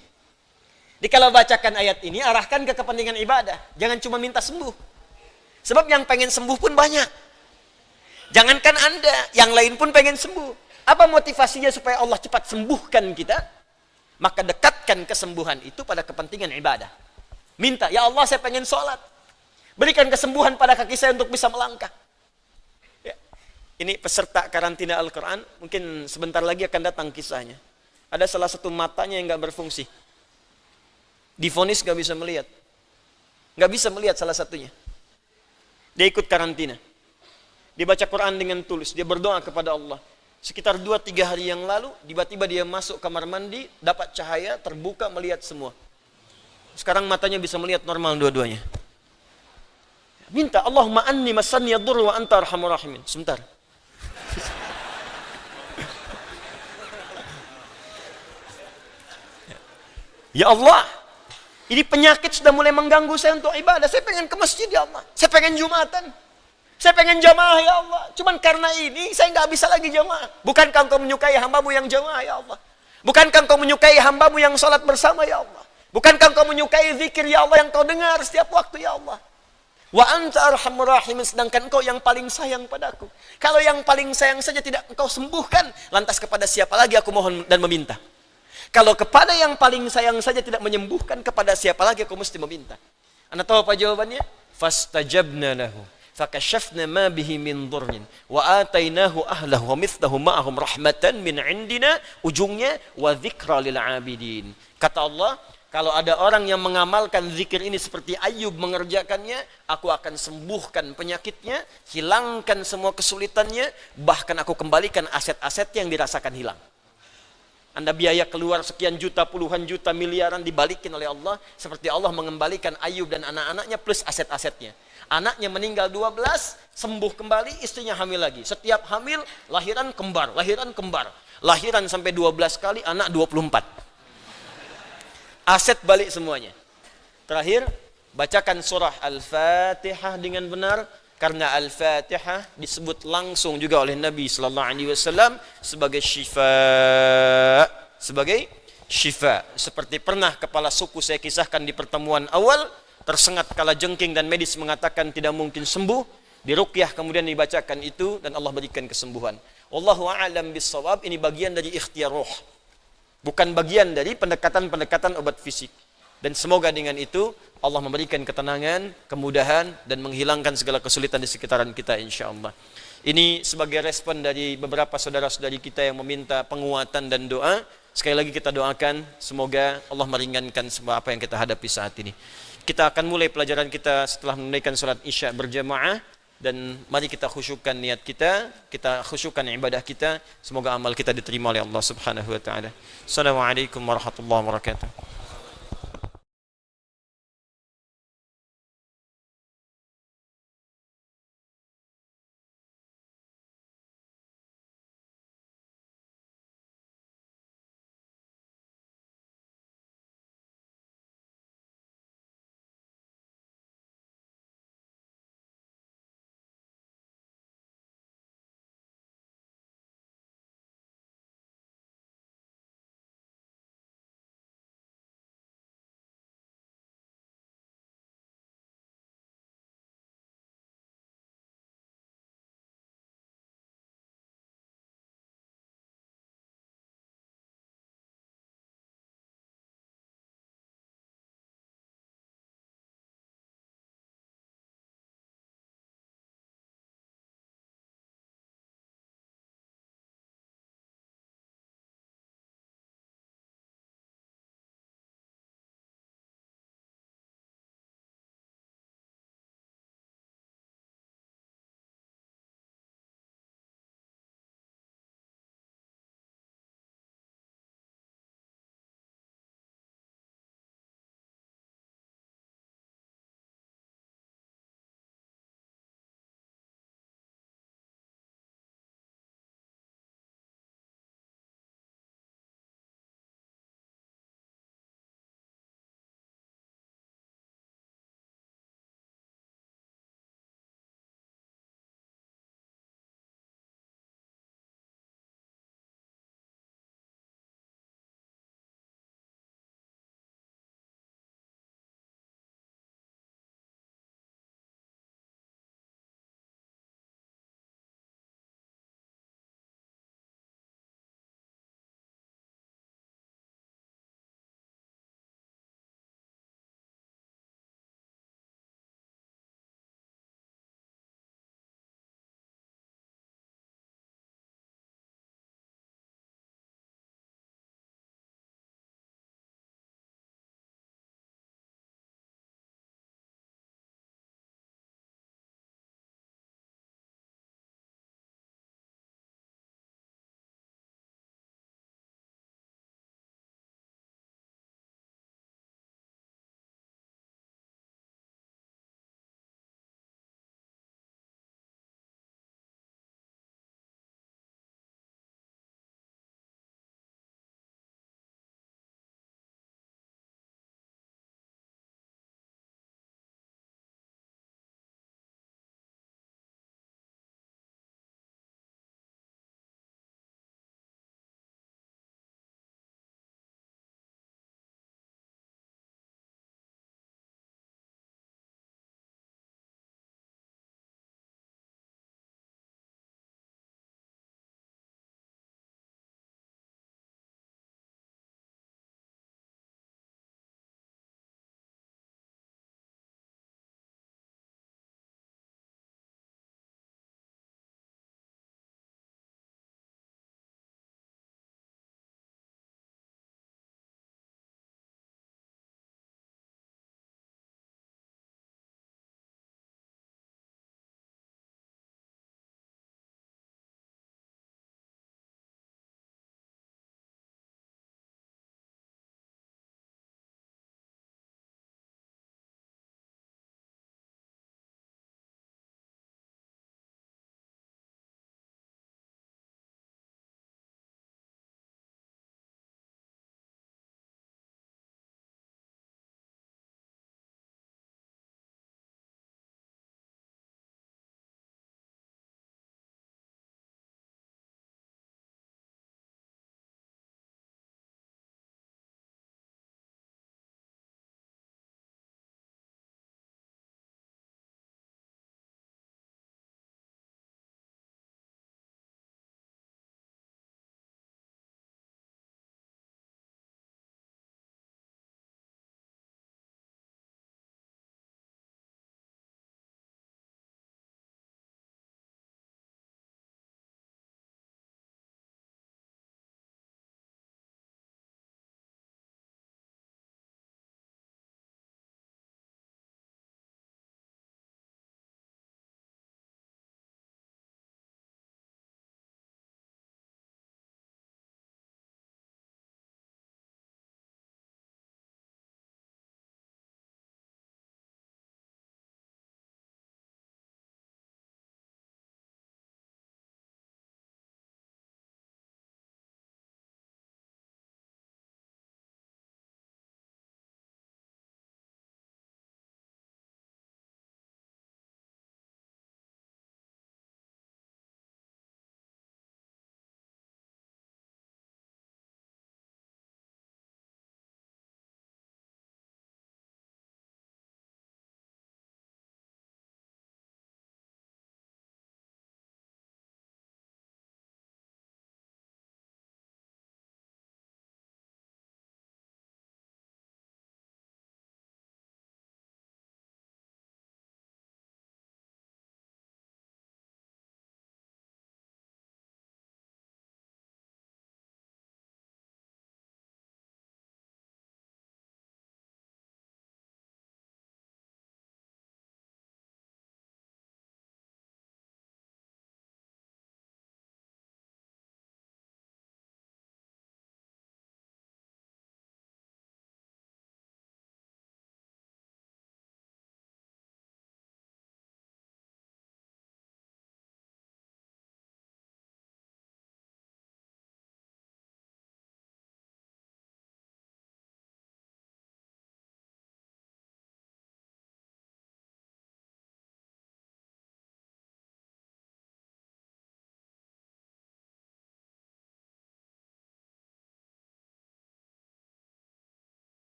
Jadi kalau bacakan ayat ini, arahkan ke kepentingan ibadah. Jangan cuma minta sembuh. Sebab yang pengen sembuh pun banyak. Jangankan Anda, yang lain pun pengen sembuh. Apa motivasinya supaya Allah cepat sembuhkan kita? Maka dekatkan kesembuhan itu pada kepentingan ibadah. Minta, ya Allah saya pengen sholat. Berikan kesembuhan pada kaki saya untuk bisa melangkah. Ya. Ini peserta karantina Al-Quran, mungkin sebentar lagi akan datang kisahnya. Ada salah satu matanya yang gak berfungsi. Divonis gak bisa melihat. Gak bisa melihat salah satunya. Dia ikut karantina. Dia baca Quran dengan tulus. Dia berdoa kepada Allah. Sekitar 2-3 hari yang lalu, tiba-tiba dia masuk kamar mandi, dapat cahaya, terbuka, melihat semua. Sekarang matanya bisa melihat normal dua-duanya. Minta, Allahumma anni massani yadhurru wa anta arhamur rahimin. Sebentar. Ya Allah, ini penyakit sudah mulai mengganggu saya untuk ibadah. Saya pengen ke masjid ya Allah. Saya pengen Jumatan. Saya pengen jamaah ya Allah. Cuman karena ini saya nggak bisa lagi jamaah. Bukankah engkau menyukai hambamu yang jamaah ya Allah? Bukankah engkau menyukai hambamu yang salat bersama ya Allah? Bukankah engkau menyukai zikir ya Allah yang kau dengar setiap waktu ya Allah? Wa anta arhamur rahimin, sedangkan engkau yang paling sayang padaku. Kalau yang paling sayang saja tidak engkau sembuhkan, lantas kepada siapa lagi aku mohon dan meminta? Kalau kepada yang paling sayang saja tidak menyembuhkan, kepada siapa lagi aku mesti meminta? Anda tahu apa jawabannya? Fastajabna lahu fakashafna ma bihi min dhurrin wa atainahu ahlahu wa mithlahu ma'ahum rahmatan min indina, ujungnya wa dzikra lil abidin. Kata Allah, kalau ada orang yang mengamalkan zikir ini seperti Ayub mengerjakannya, aku akan sembuhkan penyakitnya, hilangkan semua kesulitannya, bahkan aku kembalikan aset-aset yang dirasakan hilang. Anda biaya keluar sekian juta, puluhan juta, miliaran dibalikin oleh Allah, seperti Allah mengembalikan Ayub dan anak-anaknya plus aset-asetnya. Anaknya meninggal 12, sembuh kembali, istrinya hamil lagi. Setiap hamil, lahiran kembar, lahiran kembar. Lahiran sampai 12 kali, anak 24. Aset balik semuanya. Terakhir, bacakan surah Al-Fatihah dengan benar. Karena Al-Fatihah disebut langsung juga oleh Nabi SAW sebagai syifa. Sebagai syifa. Seperti pernah kepala suku saya kisahkan di pertemuan awal, tersengat kala jengking dan medis mengatakan tidak mungkin sembuh, diruqyah kemudian dibacakan itu dan Allah berikan kesembuhan. Wallahu a'lam bissawab, ini bagian dari ikhtiar roh. Bukan bagian dari pendekatan-pendekatan obat fisik. Dan semoga dengan itu Allah memberikan ketenangan, kemudahan dan menghilangkan segala kesulitan di sekitaran kita insyaallah. Ini sebagai respon dari beberapa saudara-saudari kita yang meminta penguatan dan doa. Sekali lagi kita doakan semoga Allah meringankan semua apa yang kita hadapi saat ini. Kita akan mulai pelajaran kita setelah menunaikan salat Isya berjamaah, dan mari kita khusyukkan niat kita, kita khusyukkan ibadah kita, semoga amal kita diterima oleh Allah Subhanahu wa taala. Assalamualaikum warahmatullahi wabarakatuh.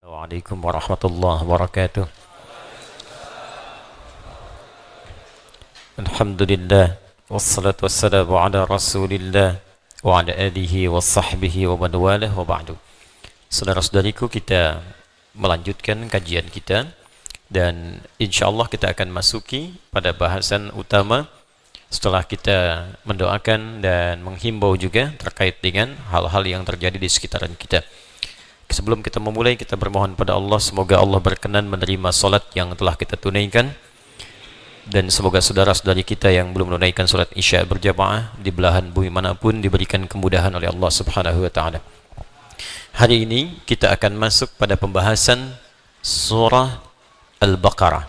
Waalaikumsalam warahmatullahi wabarakatuh. Alhamdulillah wassalatu wassalamu ala Rasulillah wa ala alihi wa sahbihi wa man walah wa ba'du. Saudara-saudariku, kita melanjutkan kajian kita dan insyaallah kita akan masuki pada bahasan utama setelah kita mendoakan dan menghimbau juga terkait dengan hal-hal yang terjadi di sekitaran kita. Sebelum kita memulai, kita bermohon pada Allah semoga Allah berkenan menerima salat yang telah kita tunaikan, dan semoga saudara-saudari kita yang belum menunaikan salat Isya berjamaah di belahan bumi manapun diberikan kemudahan oleh Allah Subhanahu wa taala. Hari ini kita akan masuk pada pembahasan surah Al-Baqarah.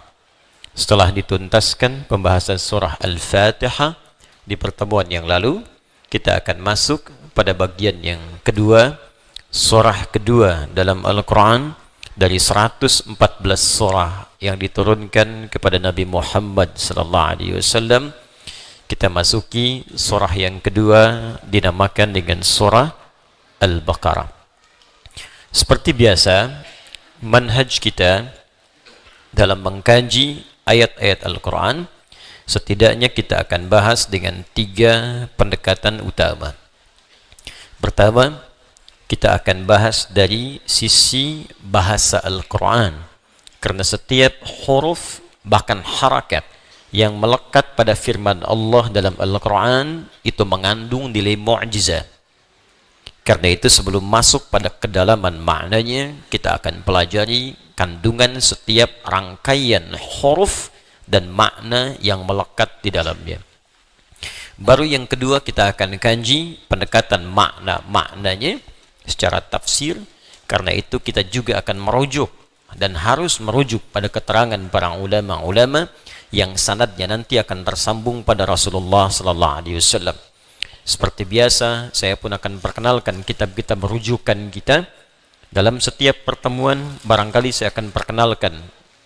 Setelah dituntaskan pembahasan surah Al-Fatihah di pertemuan yang lalu, kita akan masuk pada bagian yang kedua, surah kedua dalam Al-Quran dari 114 surah yang diturunkan kepada Nabi Muhammad SAW. Kita masuki surah yang kedua dinamakan dengan surah Al-Baqarah. Seperti biasa, manhaj kita dalam mengkaji ayat-ayat Al-Quran, setidaknya kita akan bahas dengan 3 pendekatan utama. Pertama, kita akan bahas dari sisi bahasa Al-Quran, karena setiap huruf bahkan harakat yang melekat pada firman Allah dalam Al-Quran itu mengandung nilai mu'jizat. Karena itu sebelum masuk pada kedalaman maknanya, kita akan pelajari kandungan setiap rangkaian huruf dan makna yang melekat di dalamnya. Baru yang kedua kita akan kaji pendekatan maknanya secara tafsir. Karena itu kita juga akan merujuk dan harus merujuk pada keterangan para ulama-ulama yang sanadnya nanti akan tersambung pada Rasulullah sallallahu alaihi wasallam. Seperti biasa, saya pun akan perkenalkan kitab-kitab rujukan kita. Dalam setiap pertemuan barangkali saya akan perkenalkan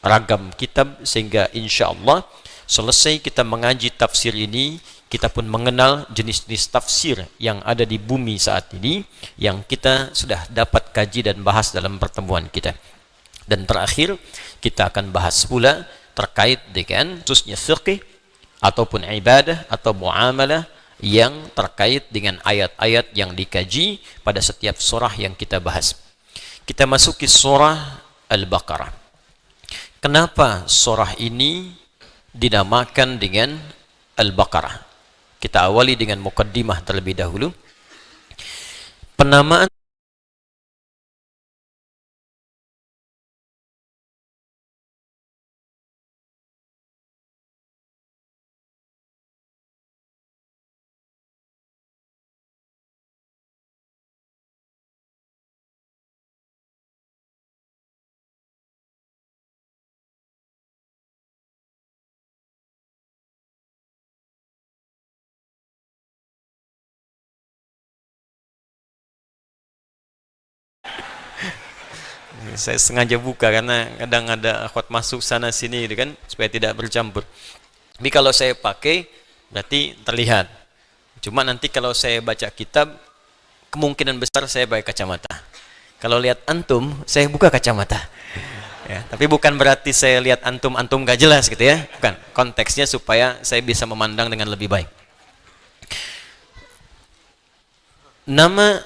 ragam kitab, sehingga insyaallah selesai kita mengaji tafsir ini, kita pun mengenal jenis-jenis tafsir yang ada di bumi saat ini yang kita sudah dapat kaji dan bahas dalam pertemuan kita. Dan terakhir, kita akan bahas pula terkait dengan khususnya fiqh ataupun ibadah atau muamalah yang terkait dengan ayat-ayat yang dikaji pada setiap surah yang kita bahas. Kita masuki surah Al-Baqarah. Kenapa surah ini dinamakan dengan Al-Baqarah? Kita awali dengan mukaddimah terlebih dahulu. Penamaan saya sengaja buka karena kadang ada akhwat masuk sana sini gitu kan, supaya tidak bercampur. Tapi kalau saya pakai berarti terlihat. Cuma nanti kalau saya baca kitab, kemungkinan besar saya pakai kacamata. Kalau lihat antum, saya buka kacamata. Ya, tapi bukan berarti saya lihat antum gak jelas gitu ya. Bukan, konteksnya supaya saya bisa memandang dengan lebih baik. Nama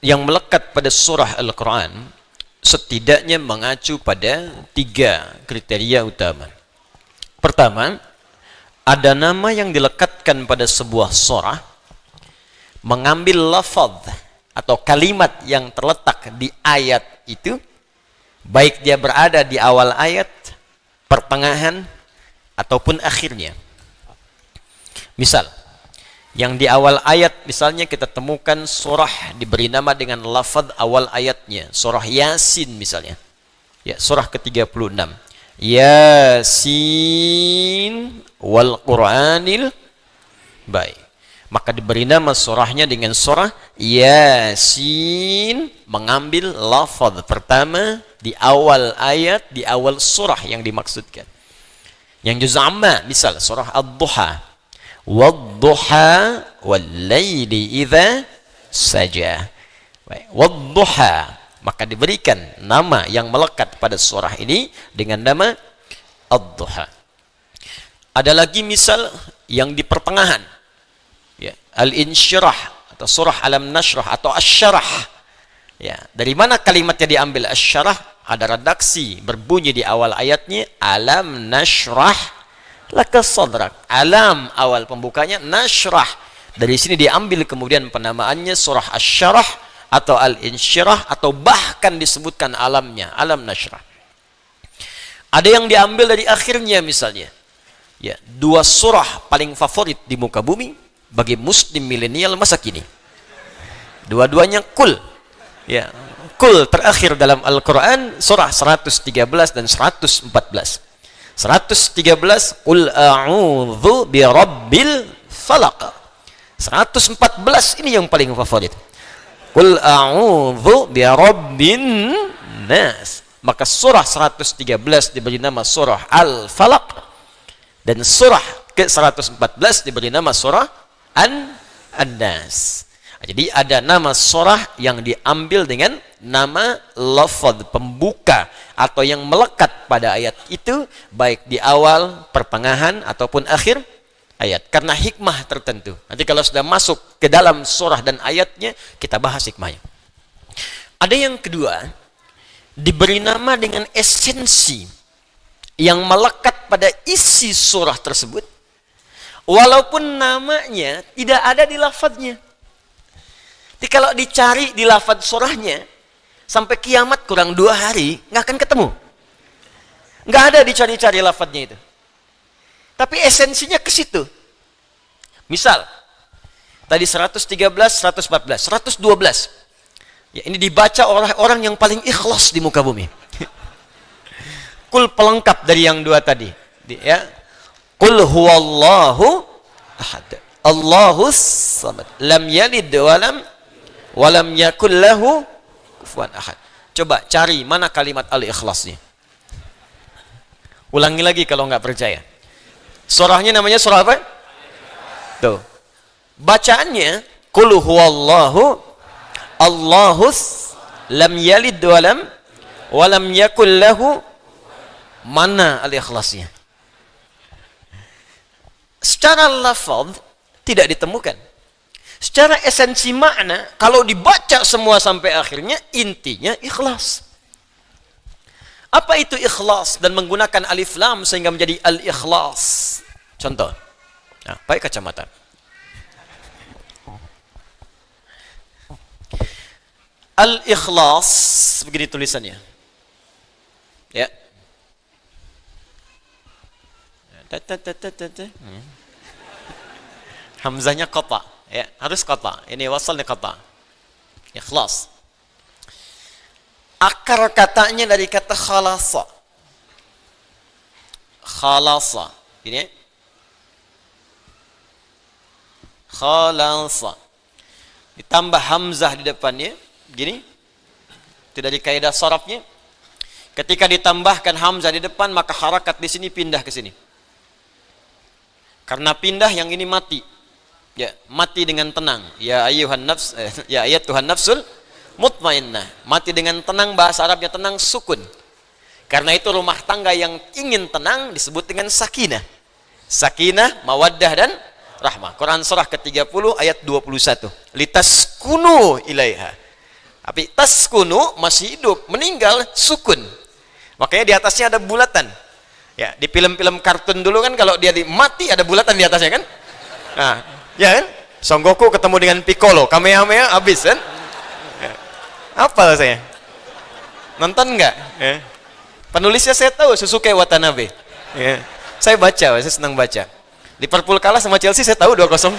yang melekat pada surah Al-Quran setidaknya mengacu pada 3 kriteria utama. Pertama, ada nama yang dilekatkan pada sebuah surah mengambil lafaz atau kalimat yang terletak di ayat itu, baik dia berada di awal ayat, pertengahan, ataupun akhirnya. Misal, yang di awal ayat misalnya kita temukan surah diberi nama dengan lafaz awal ayatnya, surah Yasin misalnya. Ya, surah ke-36. Yasin wal Qur'anil baik. Maka diberi nama surahnya dengan surah Yasin, mengambil lafaz pertama di awal ayat, di awal surah yang dimaksudkan. Yang juz amma misal surah Ad-Duha. Wad-duha wal-laili idza saja. Wad-duha, Maka diberikan nama yang melekat pada surah ini dengan nama Ad-Duha. Ada lagi misal yang di pertengahan, ya, Al-Insyirah atau surah Alam Nashrah atau Asy-Syarah. Ya, dari mana kalimatnya diambil Asy-Syarah? Ada redaksi berbunyi di awal ayatnya, Alam Nashrah laka sadrak. Alam awal pembukanya, Nashrah. Dari sini diambil kemudian penamaannya surah Asy-Syarah atau Al-Insyirah atau bahkan disebutkan alamnya, Alam Nashrah. Ada yang diambil dari akhirnya misalnya. Ya, dua surah paling favorit di muka bumi bagi muslim milenial masa kini. Dua-duanya Qul. Ya, Qul terakhir dalam Al-Qur'an surah 113 dan 114. 113 Qul a'udzu birabbil falaq. 114 ini yang paling favorit. Qul a'udzu birabbin nas. Maka surah 113 diberi nama surah Al-Falaq. Dan surah ke-114 diberi nama surah An-Nas. Jadi ada nama surah yang diambil dengan nama lafaz pembuka atau yang melekat pada ayat itu, baik di awal, pertengahan ataupun akhir ayat, karena hikmah tertentu. Nanti kalau sudah masuk ke dalam surah dan ayatnya, kita bahas hikmahnya. Ada yang kedua, diberi nama dengan esensi yang melekat pada isi surah tersebut, walaupun namanya tidak ada di lafadznya. Jadi kalau dicari di lafadz surahnya, sampai kiamat kurang 2 hari, nggak akan ketemu. Nggak ada dicari-cari lafadznya itu. Tapi esensinya ke situ. Misal, tadi 113, 114, 112. Ya, ini dibaca oleh orang yang paling ikhlas di muka bumi. Qul pelengkap dari yang 2 tadi. Ya. Qul huwallahu ahad. Allahus samad. Lam yalid walam yakul lahu kufuwan ahad. Coba cari mana kalimat Al-Ikhlasnya. Ulangi lagi kalau nggak percaya. Surahnya namanya surah apa? Tuh. Bacaannya Qul huwallahu Allahus lam yalid walam yakul lahu. Mana Al-Ikhlasnya? Secara lafaz tidak ditemukan. Secara esensi makna, kalau dibaca semua sampai akhirnya, intinya ikhlas. Apa itu ikhlas? Dan menggunakan alif lam sehingga menjadi al-ikhlas. Contoh. Nah, pakai kacamata. Al-ikhlas, begini tulisannya. Ya. Hamzahnya qata, ya, harus qata. Ini wasalnya qata. Ikhlas. Akar katanya dari kata khalasa. Khalasa. Ini. Khalasa. Ditambah hamzah di depannya, gini. Itu dari kaidah sharafnya. Ketika ditambahkan hamzah di depan, maka harakat di sini pindah ke sini. Karena pindah, yang ini mati. Ya, mati dengan tenang. Ya ayyuhan nafs, ya ayyatuhan nafsul mutmainnah. Mati dengan tenang, bahasa Arabnya tenang, sukun. Karena itu rumah tangga yang ingin tenang disebut dengan sakinah. Sakinah, mawaddah dan rahmah. Quran surah ke-30 ayat 21. Litaskunu ilaiha. Tapi taskunu masih hidup, meninggal sukun. Makanya di atasnya ada bulatan. Ya, di film-film kartun dulu kan kalau dia mati ada bulatan di atasnya kan? Nah, ya kan? Son Goku ketemu dengan Piccolo, Kamehameha habis kan? Ya. Apa saya? Nonton enggak? Ya. Penulisnya saya tahu, Susuke Watanabe. Ya. Saya baca, saya senang baca. Liverpool kalah sama Chelsea saya tahu 2-0.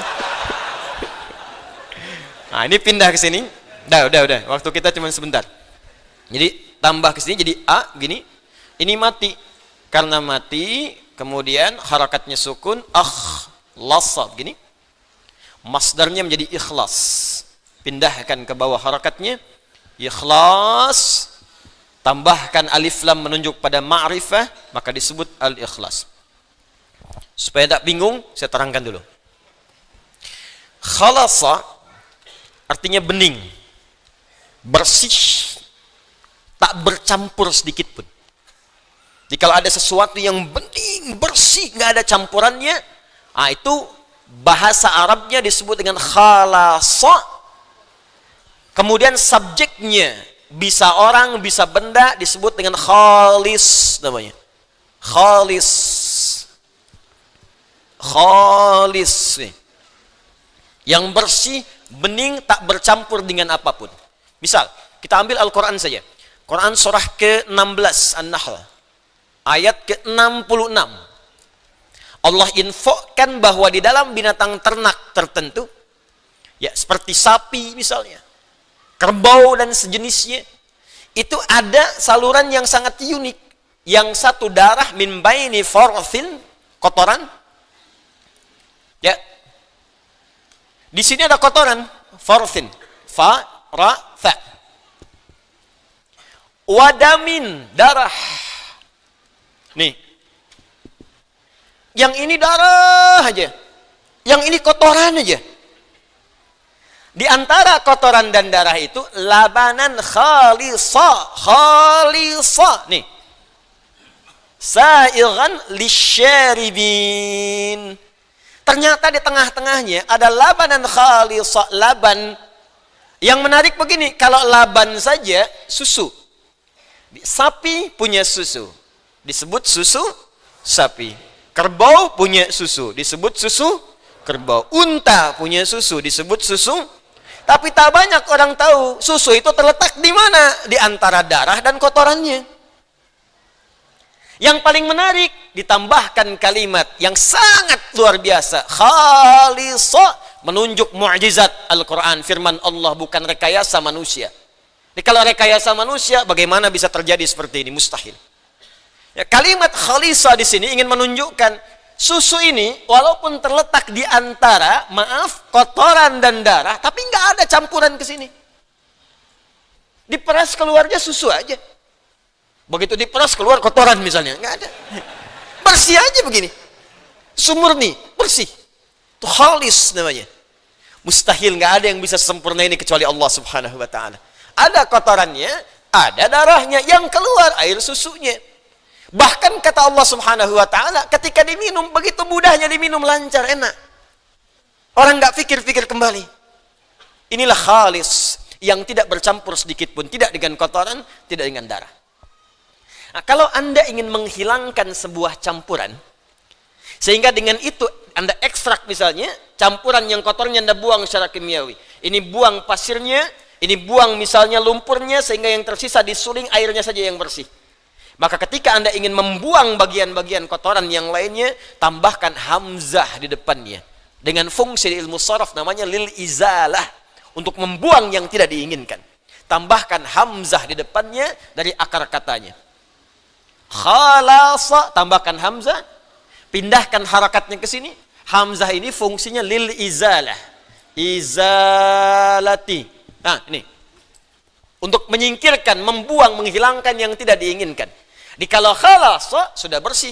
Nah, ini pindah ke sini. Udah. Waktu kita cuma sebentar. Jadi tambah ke sini jadi A gini. Ini mati. Karena mati, kemudian harakatnya sukun, akhlasa gini. Masdarnya menjadi ikhlas. Pindahkan ke bawah harakatnya, ikhlas. Tambahkan alif lam menunjuk pada ma'rifah, maka disebut al-ikhlas. Supaya tak bingung, saya terangkan dulu. Khalasa artinya bening, bersih, tak bercampur sedikit pun. Jadi kalau ada sesuatu yang bening, bersih, nggak ada campurannya, itu bahasa Arabnya disebut dengan khalasa. Kemudian subjeknya bisa orang, bisa benda, disebut dengan khalis namanya. Khalis. Khalis. Yang bersih, bening, tak bercampur dengan apapun. Misal, kita ambil Al-Quran saja. Quran surah ke-16 An-Nahl. Ayat ke-66. Allah infokan bahwa di dalam binatang ternak tertentu, ya seperti sapi misalnya, kerbau dan sejenisnya, itu ada saluran yang sangat unik. Yang satu darah min baini farthin, kotoran. Ya. Di sini ada kotoran, farthin, fa ra tha. Wadamin, darah. Nih. Yang ini darah aja. Yang ini kotoran aja. Di antara kotoran dan darah itu labanan khalisa, khalisa. Nih. Sa'igan lisyaribin. Ternyata di tengah-tengahnya ada labanan khalisa, laban. Yang menarik begini, kalau laban saja susu. Sapi punya susu, disebut susu sapi. Kerbau punya susu, disebut susu kerbau. Unta punya susu, disebut susu. Tapi tak banyak orang tahu susu itu terletak di mana? Di antara darah dan kotorannya. Yang paling menarik, ditambahkan kalimat yang sangat luar biasa. Khalisa, menunjuk mu'jizat Al-Quran. Firman Allah, bukan rekayasa manusia. Jadi kalau rekayasa manusia, bagaimana bisa terjadi seperti ini? Mustahil. Ya, kalimat khalisa di sini ingin menunjukkan susu ini walaupun terletak di antara, kotoran dan darah, tapi nggak ada campuran ke sini. Diperas keluarnya susu aja. Begitu diperas keluar kotoran misalnya, nggak ada. Bersih aja begini. Sumurni, bersih. Itu khalis namanya. Mustahil, nggak ada yang bisa sempurna ini kecuali Allah Subhanahu wa taala. Ada kotorannya, ada darahnya, yang keluar air susunya. Bahkan kata Allah Subhanahu wa taala, ketika diminum begitu mudahnya diminum, lancar, enak. Orang nggak pikir-pikir kembali. Inilah khalis yang tidak bercampur sedikit pun, tidak dengan kotoran, tidak dengan darah. Nah, kalau Anda ingin menghilangkan sebuah campuran, sehingga dengan itu Anda ekstrak misalnya, campuran yang kotornya Anda buang secara kimiawi. Ini buang pasirnya, ini buang misalnya lumpurnya, sehingga yang tersisa disuling airnya saja yang bersih. Maka ketika Anda ingin membuang bagian-bagian kotoran yang lainnya, tambahkan hamzah di depannya. Dengan fungsi di ilmu sharaf namanya lil izalah, untuk membuang yang tidak diinginkan. Tambahkan hamzah di depannya dari akar katanya. Khalasa, tambahkan hamzah, pindahkan harakatnya ke sini. Hamzah ini fungsinya lil izalah. Izalati. Nah, ini. Untuk menyingkirkan, membuang, menghilangkan yang tidak diinginkan. Di kalau khalasa, sudah bersih.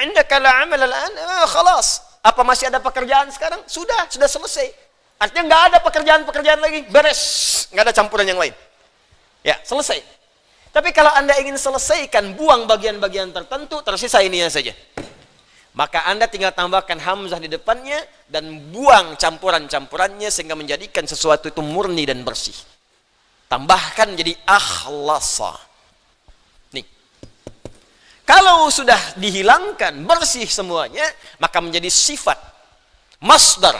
Indaka la'amal al'an, khalas. Apa masih ada pekerjaan sekarang? Sudah selesai. Artinya nggak ada pekerjaan-pekerjaan lagi, beres. Nggak ada campuran yang lain. Ya, selesai. Tapi kalau Anda ingin selesaikan, buang bagian-bagian tertentu, tersisa ininya saja. Maka Anda tinggal tambahkan hamzah di depannya dan buang campuran-campurannya sehingga menjadikan sesuatu itu murni dan bersih. Tambahkan jadi akhlasa. Nih. Kalau sudah dihilangkan, bersih semuanya, maka menjadi sifat, masdar,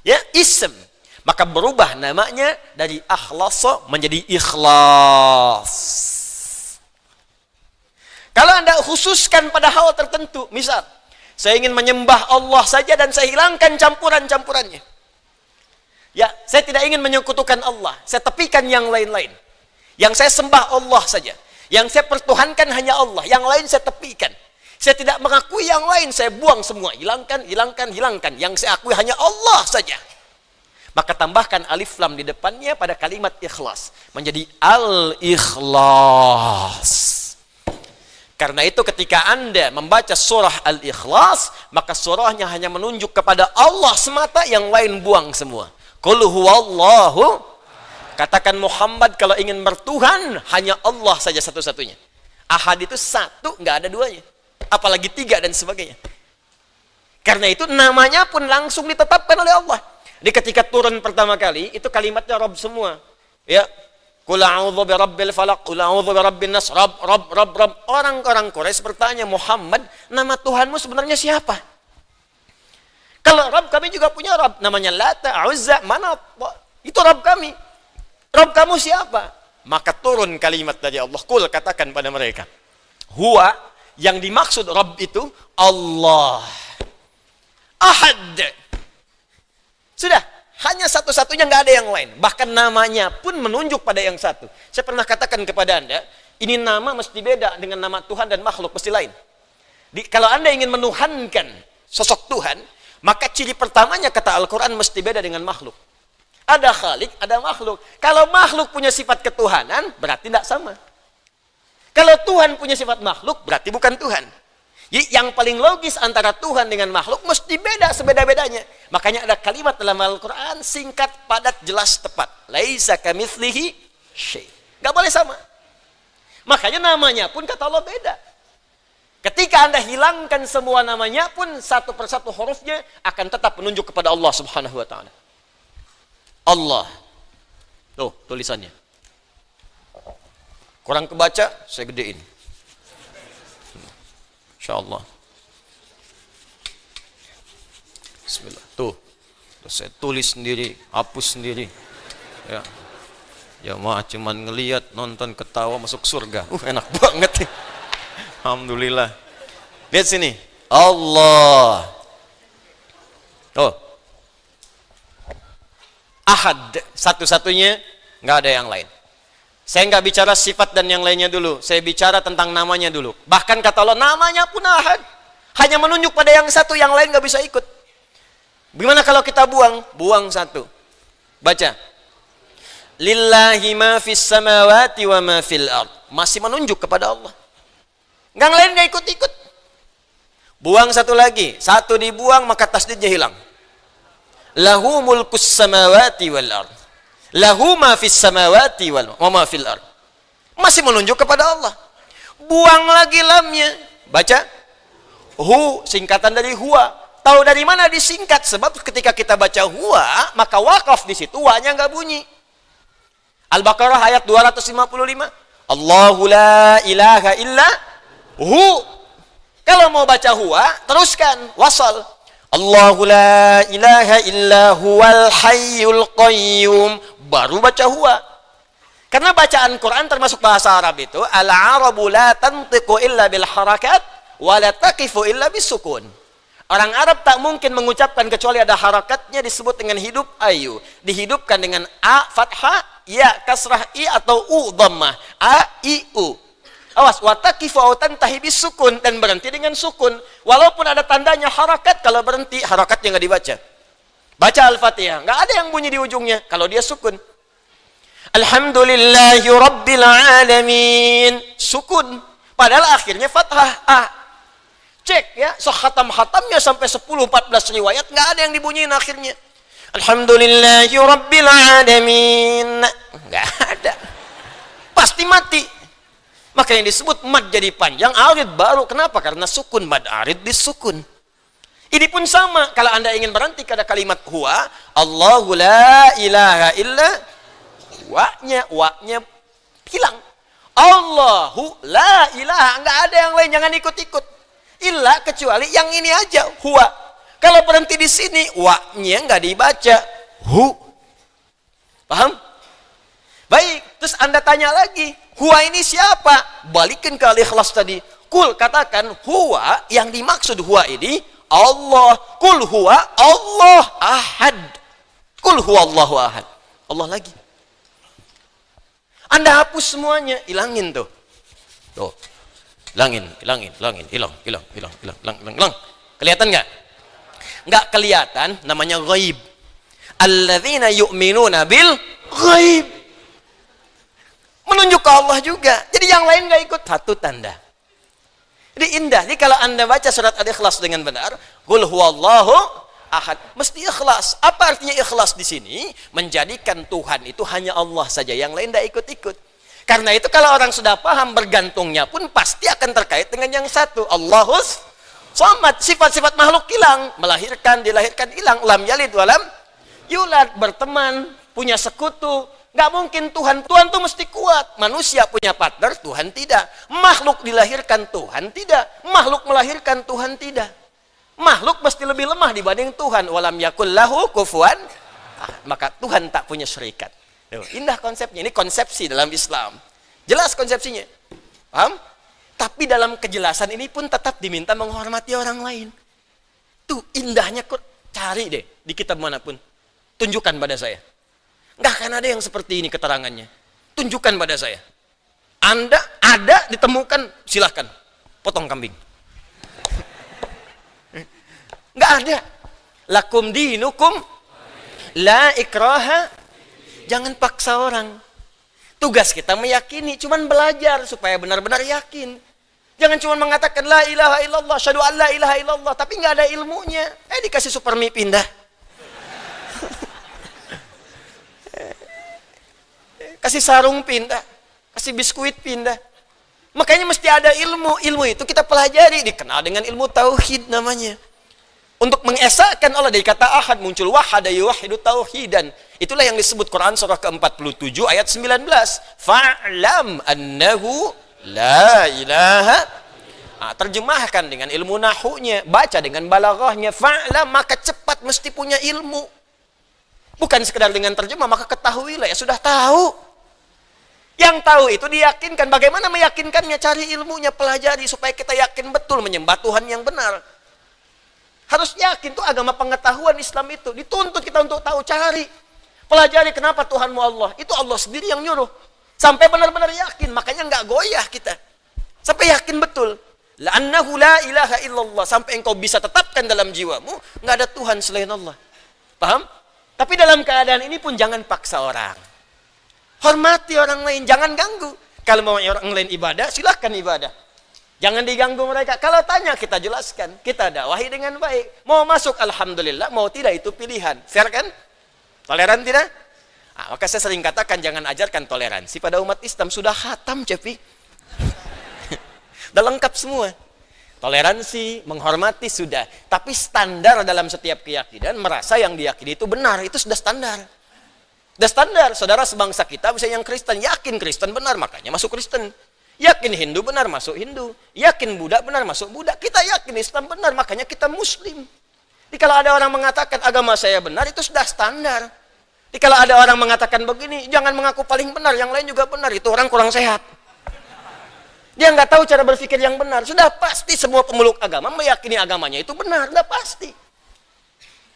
ya, ism. Maka berubah namanya dari akhlasa menjadi ikhlas. Kalau Anda khususkan pada hal tertentu, misal, saya ingin menyembah Allah saja dan saya hilangkan campuran-campurannya. Ya, saya tidak ingin menyekutukan Allah, saya tepikan yang lain-lain. Yang saya sembah Allah saja. Yang saya pertuhankan hanya Allah, yang lain saya tepikan. Saya tidak mengakui yang lain, saya buang semua. Hilangkan. Yang saya akui hanya Allah saja. Maka tambahkan alif lam di depannya pada kalimat ikhlas. Menjadi al-ikhlas. Karena itu ketika Anda membaca surah Al-Ikhlas, maka surahnya hanya menunjuk kepada Allah semata, yang lain buang semua. Qul huwallahu katakan Muhammad kalau ingin bertuhan, hanya Allah saja satu-satunya. Ahad itu satu, nggak ada duanya. Apalagi tiga dan sebagainya. Karena itu namanya pun langsung ditetapkan oleh Allah. Di ketika turun pertama kali, itu kalimatnya Rabb semua. Ya, Qul a'udzu birabbil falaq, qul a'udzu birabbin nas, Rabb. Orang-orang Quraisy bertanya, Muhammad, nama Tuhanmu sebenarnya siapa? Kalau Rabb, kami juga punya Rabb, namanya Lata, Uzza, Manat. Itu Rabb kami. Rabb kamu siapa? Maka turun kalimat dari Allah. Qul, katakan pada mereka. Huwa, yang dimaksud Rabb itu Allah. Ahad. Sudah, hanya satu-satunya, nggak ada yang lain. Bahkan namanya pun menunjuk pada yang satu. Saya pernah katakan kepada Anda, ini nama mesti beda dengan nama Tuhan dan makhluk, mesti lain. Kalau Anda ingin menuhankan sosok Tuhan, maka ciri pertamanya kata Al-Quran mesti beda dengan makhluk. Ada khalik, ada makhluk. Kalau makhluk punya sifat ketuhanan, berarti tidak sama. Kalau Tuhan punya sifat makhluk, berarti bukan Tuhan. Jadi yang paling logis antara Tuhan dengan makhluk mesti beda sebeda-bedanya. Makanya ada kalimat dalam Al-Quran singkat, padat, jelas, tepat. Laisa kamitslihi syai'. Gak boleh sama. Makanya namanya pun kata Allah beda. Ketika Anda hilangkan semua namanya pun, satu persatu hurufnya akan tetap menunjuk kepada Allah Subhanahu wa ta'ala. Allah. Tuh tulisannya. Kurang kebaca, saya gedein. InsyaAllah. Bismillah. Tuh saya tulis sendiri, hapus sendiri. Ya. Ya mah cuman ngelihat, nonton, ketawa, masuk surga. Enak banget. Alhamdulillah. Lihat sini. Allah. Oh. Ahad. Satu-satunya, nggak ada yang lain. Saya nggak bicara sifat dan yang lainnya dulu. Saya bicara tentang namanya dulu. Bahkan kata Allah, namanya pun ahad. Hanya menunjuk pada yang satu, yang lain nggak bisa ikut. Bagaimana kalau kita buang? Buang satu. Baca. Lillahi ma fis samawati wa ma fil ard. Masih menunjuk kepada Allah. Yang lain nggak ikut-ikut. Buang satu lagi. Satu dibuang, maka tasdidnya hilang. Lahu mulkus samawati wal ard. Lahu ma fis samawati wa ma fil ard. Masih menunjuk kepada Allah. Buang lagi lamnya. Baca. Hu, singkatan dari huwa. Tahu dari mana disingkat? Sebab ketika kita baca huwa, maka wakaf di situ, wa-nya nggak bunyi. Al-Baqarah ayat 255. Allahu la ilaha illa hu. Kalau mau baca huwa, teruskan wasal. Allahu la ilaha illa huwal hayyul qayyum. Baru baca huwa. Karena bacaan Quran termasuk bahasa Arab itu, al-arabu la tantiqu illa bil harakat wa la taqifu illa bis sukun. Orang Arab tak mungkin mengucapkan kecuali ada harakatnya, disebut dengan hidup ayu. Dihidupkan dengan a fathah, ya kasrah i atau u dhammah. A i u. Awas, wa taqifu au tantahi bis sukun, dan berhenti dengan sukun. Walaupun ada tandanya harakat, kalau berhenti harakatnya enggak dibaca. Baca Al-Fatihah, nggak ada yang bunyi di ujungnya kalau dia sukun. Alhamdulillahi Rabbil Alamin. Sukun. Padahal akhirnya fathah. Cek ya, khatam-khatamnya sampai 10-14 riwayat, nggak ada yang dibunyiin akhirnya. Alhamdulillahi Rabbil Alamin. Nggak ada. Pasti mati. Maka yang disebut mad jadi panjang, arid baru. Kenapa? Karena sukun, mad arid disukun. Ini pun sama. Kalau Anda ingin berhenti pada kalimat huwa, Allahu la ilaha illa, wa-nya hilang. Allahu la ilaha, enggak ada yang lain, jangan ikut-ikut. Illa, kecuali yang ini aja, huwa. Kalau berhenti di sini, wa-nya enggak dibaca, hu. Paham? Baik, terus Anda tanya lagi, huwa ini siapa? Balikin ke al-Ikhlas tadi. Kul, katakan huwa, yang dimaksud huwa ini Allah. Kul huwa Allah ahad. Kul huwa Allahu ahad. Allah lagi. Anda hapus semuanya, hilangin tuh. Tuh. Hilangin, hilang. Kelihatan nggak? Nggak kelihatan, namanya ghaib. Alladzina yu'minuna bil ghaib. Menunjuk ke Allah juga. Jadi yang lain nggak ikut, satu tanda. Jadi indah. Jadi kalau Anda baca surat Al-Ikhlas dengan benar, qul huwallahu ahad. Mesti ikhlas. Apa artinya ikhlas di sini? Menjadikan Tuhan itu hanya Allah saja, yang lain tidak ikut-ikut. Karena itu kalau orang sudah paham, bergantungnya pun pasti akan terkait dengan yang satu. Allahus somad. Sifat-sifat makhluk hilang. Melahirkan, dilahirkan, hilang. Lam yalid walam yulad. Berteman, punya sekutu. Nggak mungkin Tuhan. Tuhan tuh mesti kuat. Manusia punya partner, Tuhan tidak. Makhluk dilahirkan, Tuhan tidak. Makhluk melahirkan, Tuhan tidak. Makhluk mesti lebih lemah dibanding Tuhan. Walam yakul lahu kufuwan. Maka Tuhan tak punya syarikat. Indah konsepnya. Ini konsepsi dalam Islam. Jelas konsepsinya. Paham? Tapi dalam kejelasan ini pun tetap diminta menghormati orang lain. Tuh indahnya, kok cari deh di kitab manapun. Tunjukkan pada saya. Nggak akan ada yang seperti ini keterangannya. Tunjukkan pada saya. Anda ada ditemukan, silahkan. Potong kambing. Nggak ada. Lakum dinukum la ikraha. Jangan paksa orang. Tugas kita meyakini, cuman belajar supaya benar-benar yakin. Jangan cuma mengatakan la ilaha illallah, syahadu an la ilaha illallah, tapi nggak ada ilmunya. Dikasih super mie pindah. Kasih sarung pindah, kasih biskuit pindah. Makanya mesti ada ilmu. Ilmu itu kita pelajari, dikenal dengan ilmu tauhid namanya. Untuk mengesahkan Allah dari kata ahad muncul wahada yuwahidu tauhidan. Itulah yang disebut Quran surah ke-47 ayat 19. Fa'lam annahu la ilaha. Terjemahkan dengan ilmu nahunya, baca dengan balaghahnya. Fa'lam, maka cepat mesti punya ilmu. Bukan sekedar dengan terjemah, maka ketahuilah, ya sudah tahu. Yang tahu itu diyakinkan. Bagaimana meyakinkannya? Cari ilmunya, pelajari supaya kita yakin betul menyembah Tuhan yang benar. Harus yakin, itu agama pengetahuan Islam itu. Dituntut kita untuk tahu, cari. Pelajari kenapa Tuhanmu Allah. Itu Allah sendiri yang nyuruh. Sampai benar-benar yakin, makanya nggak goyah kita. Sampai yakin betul. La'annahu la ilaha illallah. Sampai engkau bisa tetapkan dalam jiwamu, nggak ada Tuhan selain Allah. Paham? Tapi dalam keadaan ini pun jangan paksa orang. Hormati orang lain, jangan ganggu. Kalau mau orang lain ibadah, silahkan ibadah. Jangan diganggu mereka. Kalau tanya, kita jelaskan. Kita dakwahi dengan baik. Mau masuk, alhamdulillah. Mau tidak, itu pilihan. Fair kan? Toleran tidak? Maka saya sering katakan, jangan ajarkan toleransi pada umat Islam. Sudah khatam, Cepi. Sudah lengkap semua. Toleransi, menghormati, sudah. Tapi standar dalam setiap keyakinan, merasa yang diyakini itu benar. Itu sudah standar. Sudah standar. Saudara sebangsa kita, misalnya yang Kristen, yakin Kristen benar, makanya masuk Kristen. Yakin Hindu benar, masuk Hindu. Yakin Buddha benar, masuk Buddha. Kita yakin Islam benar, makanya kita Muslim. Jadi kalau ada orang mengatakan agama saya benar, itu sudah standar. Jadi kalau ada orang mengatakan begini, jangan mengaku paling benar, yang lain juga benar. Itu orang kurang sehat. Dia nggak tahu cara berpikir yang benar. Sudah pasti semua pemeluk agama meyakini agamanya itu benar, sudah pasti.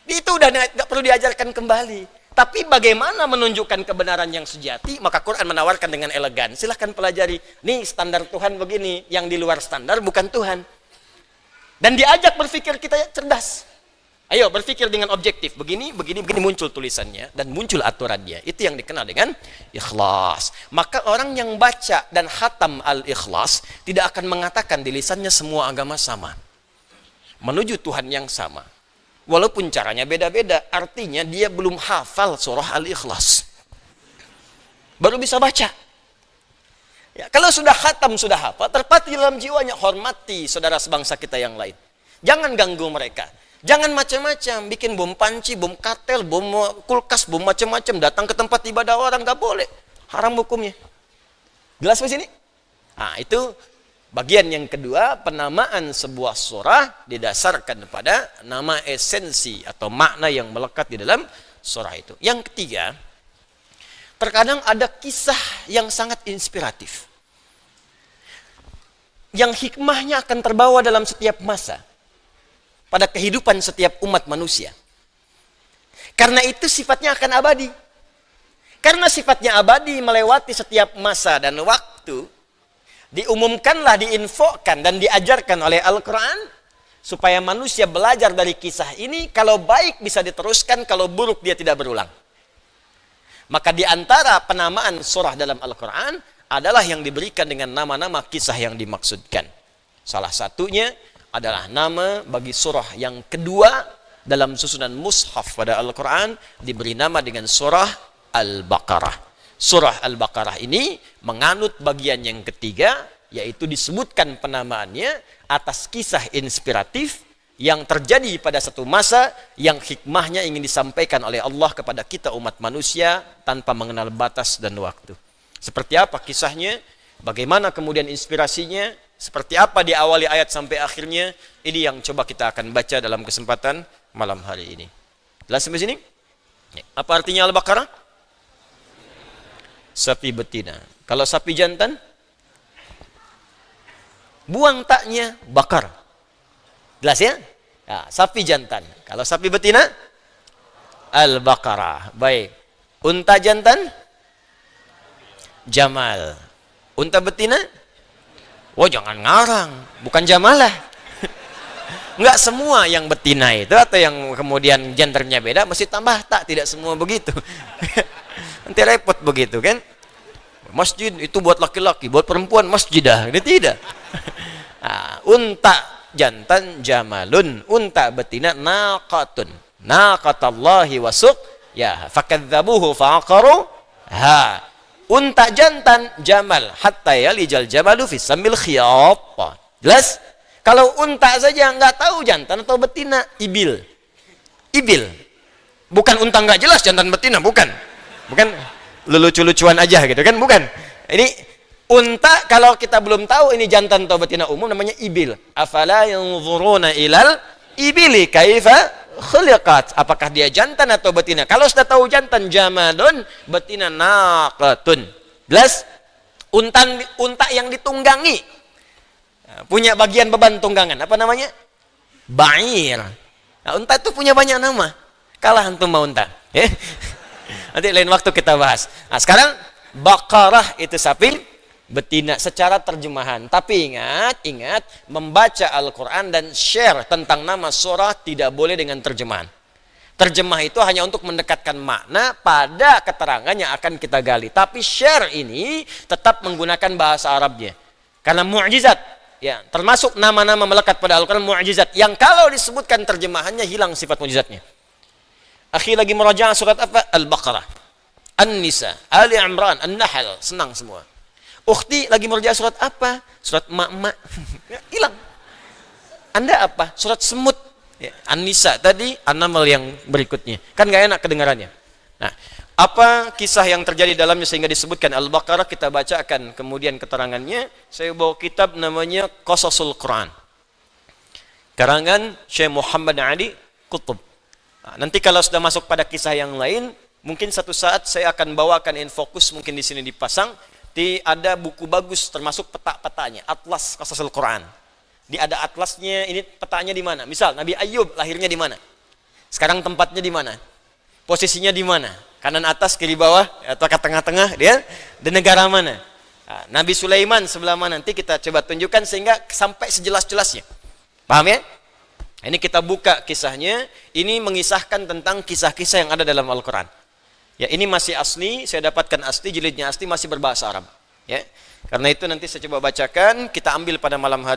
Itu udah nggak perlu diajarkan kembali. Tapi bagaimana menunjukkan kebenaran yang sejati? Maka Quran menawarkan dengan elegan. Silahkan pelajari. Nih standar Tuhan begini. Yang di luar standar bukan Tuhan. Dan diajak berpikir kita cerdas. Ayo berpikir dengan objektif. Begini, begini, begini, muncul tulisannya. Dan muncul aturannya. Itu yang dikenal dengan ikhlas. Maka orang yang baca dan khatam al-ikhlas tidak akan mengatakan di lisannya semua agama sama. Menuju Tuhan yang sama. Walaupun caranya beda-beda, artinya dia belum hafal surah Al-Ikhlas. Baru bisa baca. Ya, kalau sudah khatam, sudah hafal, terpatri dalam jiwanya, hormati saudara sebangsa kita yang lain. Jangan ganggu mereka. Jangan macam-macam, bikin bom panci, bom kartel, bom kulkas, bom macam-macam, datang ke tempat ibadah orang, nggak boleh. Haram hukumnya. Jelas di sini? Itu bagian yang kedua, penamaan sebuah surah didasarkan pada nama esensi atau makna yang melekat di dalam surah itu. Yang ketiga, terkadang ada kisah yang sangat inspiratif. Yang hikmahnya akan terbawa dalam setiap masa. Pada kehidupan setiap umat manusia. Karena itu sifatnya akan abadi. Karena sifatnya abadi melewati setiap masa dan waktu, diumumkanlah, diinfokan dan diajarkan oleh Al-Quran supaya manusia belajar dari kisah ini. Kalau baik bisa diteruskan, kalau buruk dia tidak berulang. Maka di antara penamaan surah dalam Al-Quran adalah yang diberikan dengan nama-nama kisah yang dimaksudkan. Salah satunya adalah nama bagi surah yang kedua dalam susunan mushaf pada Al-Quran diberi nama dengan surah Al-Baqarah. Surah Al-Baqarah ini menganut bagian yang ketiga, yaitu disebutkan penamaannya atas kisah inspiratif yang terjadi pada satu masa yang hikmahnya ingin disampaikan oleh Allah kepada kita umat manusia tanpa mengenal batas dan waktu. Seperti apa kisahnya, bagaimana kemudian inspirasinya, seperti apa di awali ayat sampai akhirnya, ini yang coba kita akan baca dalam kesempatan malam hari ini. Jelas sampai sini? Apa artinya Al-Baqarah? Sapi betina. Kalau sapi jantan, buang taknya, bakar. Jelas ya? Nah, sapi jantan. Kalau sapi betina, Al-Baqarah. Baik. Unta jantan, Jamal. Unta betina, wah jangan ngarang, bukan Jamalah. Enggak semua yang betina itu atau yang kemudian gendernya beda mesti tambah tak, tidak semua begitu. Nanti repot begitu kan? Masjid itu buat laki-laki, buat perempuan masjidah, ini tidak. Nah, unta jantan jamalun, unta betina naqatun, naqatallahi wasuk ya fakadzabuhu faqaru ha. Unta jantan jamal hatta yalijal jamalu fi samil khiyat. Jelas? Kalau unta saja nggak tahu jantan atau betina, ibil. Ibil. Bukan unta nggak jelas jantan betina, bukan. Bukan lucu-lucuan aja gitu kan, bukan. Ini unta kalau kita belum tahu ini jantan atau betina umum namanya ibil. Afala yanzuruna ilal ibili kaifa khuliqat. Apakah dia jantan atau betina? Kalau sudah tahu jantan jamalun, betina naqatun. Jelas? Unta yang ditunggangi. Punya bagian beban tunggangan. Apa namanya? Ba'ir. Nah, unta itu punya banyak nama. Kalah antum mau unta. Nanti lain waktu kita bahas. Nah, sekarang Baqarah itu sapi betina secara terjemahan. Tapi ingat, membaca Al-Quran dan share tentang nama surah tidak boleh dengan terjemahan. Terjemah itu hanya untuk mendekatkan makna pada keterangan yang akan kita gali. Tapi share ini tetap menggunakan bahasa Arabnya. Karena mu'jizat, ya, termasuk nama-nama melekat pada Al-Quran mu'jizat. Yang kalau disebutkan terjemahannya hilang sifat mu'jizatnya. Akhi lagi merajaah surat apa? Al-Baqarah, An-Nisa, Ali Imran, An-Nahl, senang semua. Ukhti lagi merjaah surat apa? Surat mak-mak. Hilang. Anda apa? Surat semut. Ya, An-Nisa tadi, An-Naml yang berikutnya. Kan gak enak kedengarannya. Nah, apa kisah yang terjadi dalamnya sehingga disebutkan Al-Baqarah, kita bacakan kemudian keterangannya. Saya bawa kitab namanya Qasasul Quran. Karangan Syekh Muhammad Ali Qutb. Nah, nanti kalau sudah masuk pada kisah yang lain, mungkin satu saat saya akan bawakan infokus, mungkin di sini dipasang. Ada buku bagus termasuk peta-petanya, Atlas Qasasul Quran. Ada atlasnya, ini petanya di mana? Misal Nabi Ayub lahirnya di mana? Sekarang tempatnya di mana? Posisinya di mana? Kanan atas, kiri bawah, atau ke tengah-tengah, dia di negara mana? Nah, Nabi Sulaiman sebelah mana? Nanti kita coba tunjukkan sehingga sampai sejelas-jelasnya. Paham ya? Ini kita buka kisahnya. Ini mengisahkan tentang kisah-kisah yang ada dalam Al-Quran. Ya, ini masih asli, saya dapatkan asli, jilidnya asli, masih berbahasa Arab. Ya, karena itu nanti saya coba bacakan, kita ambil pada malam hari.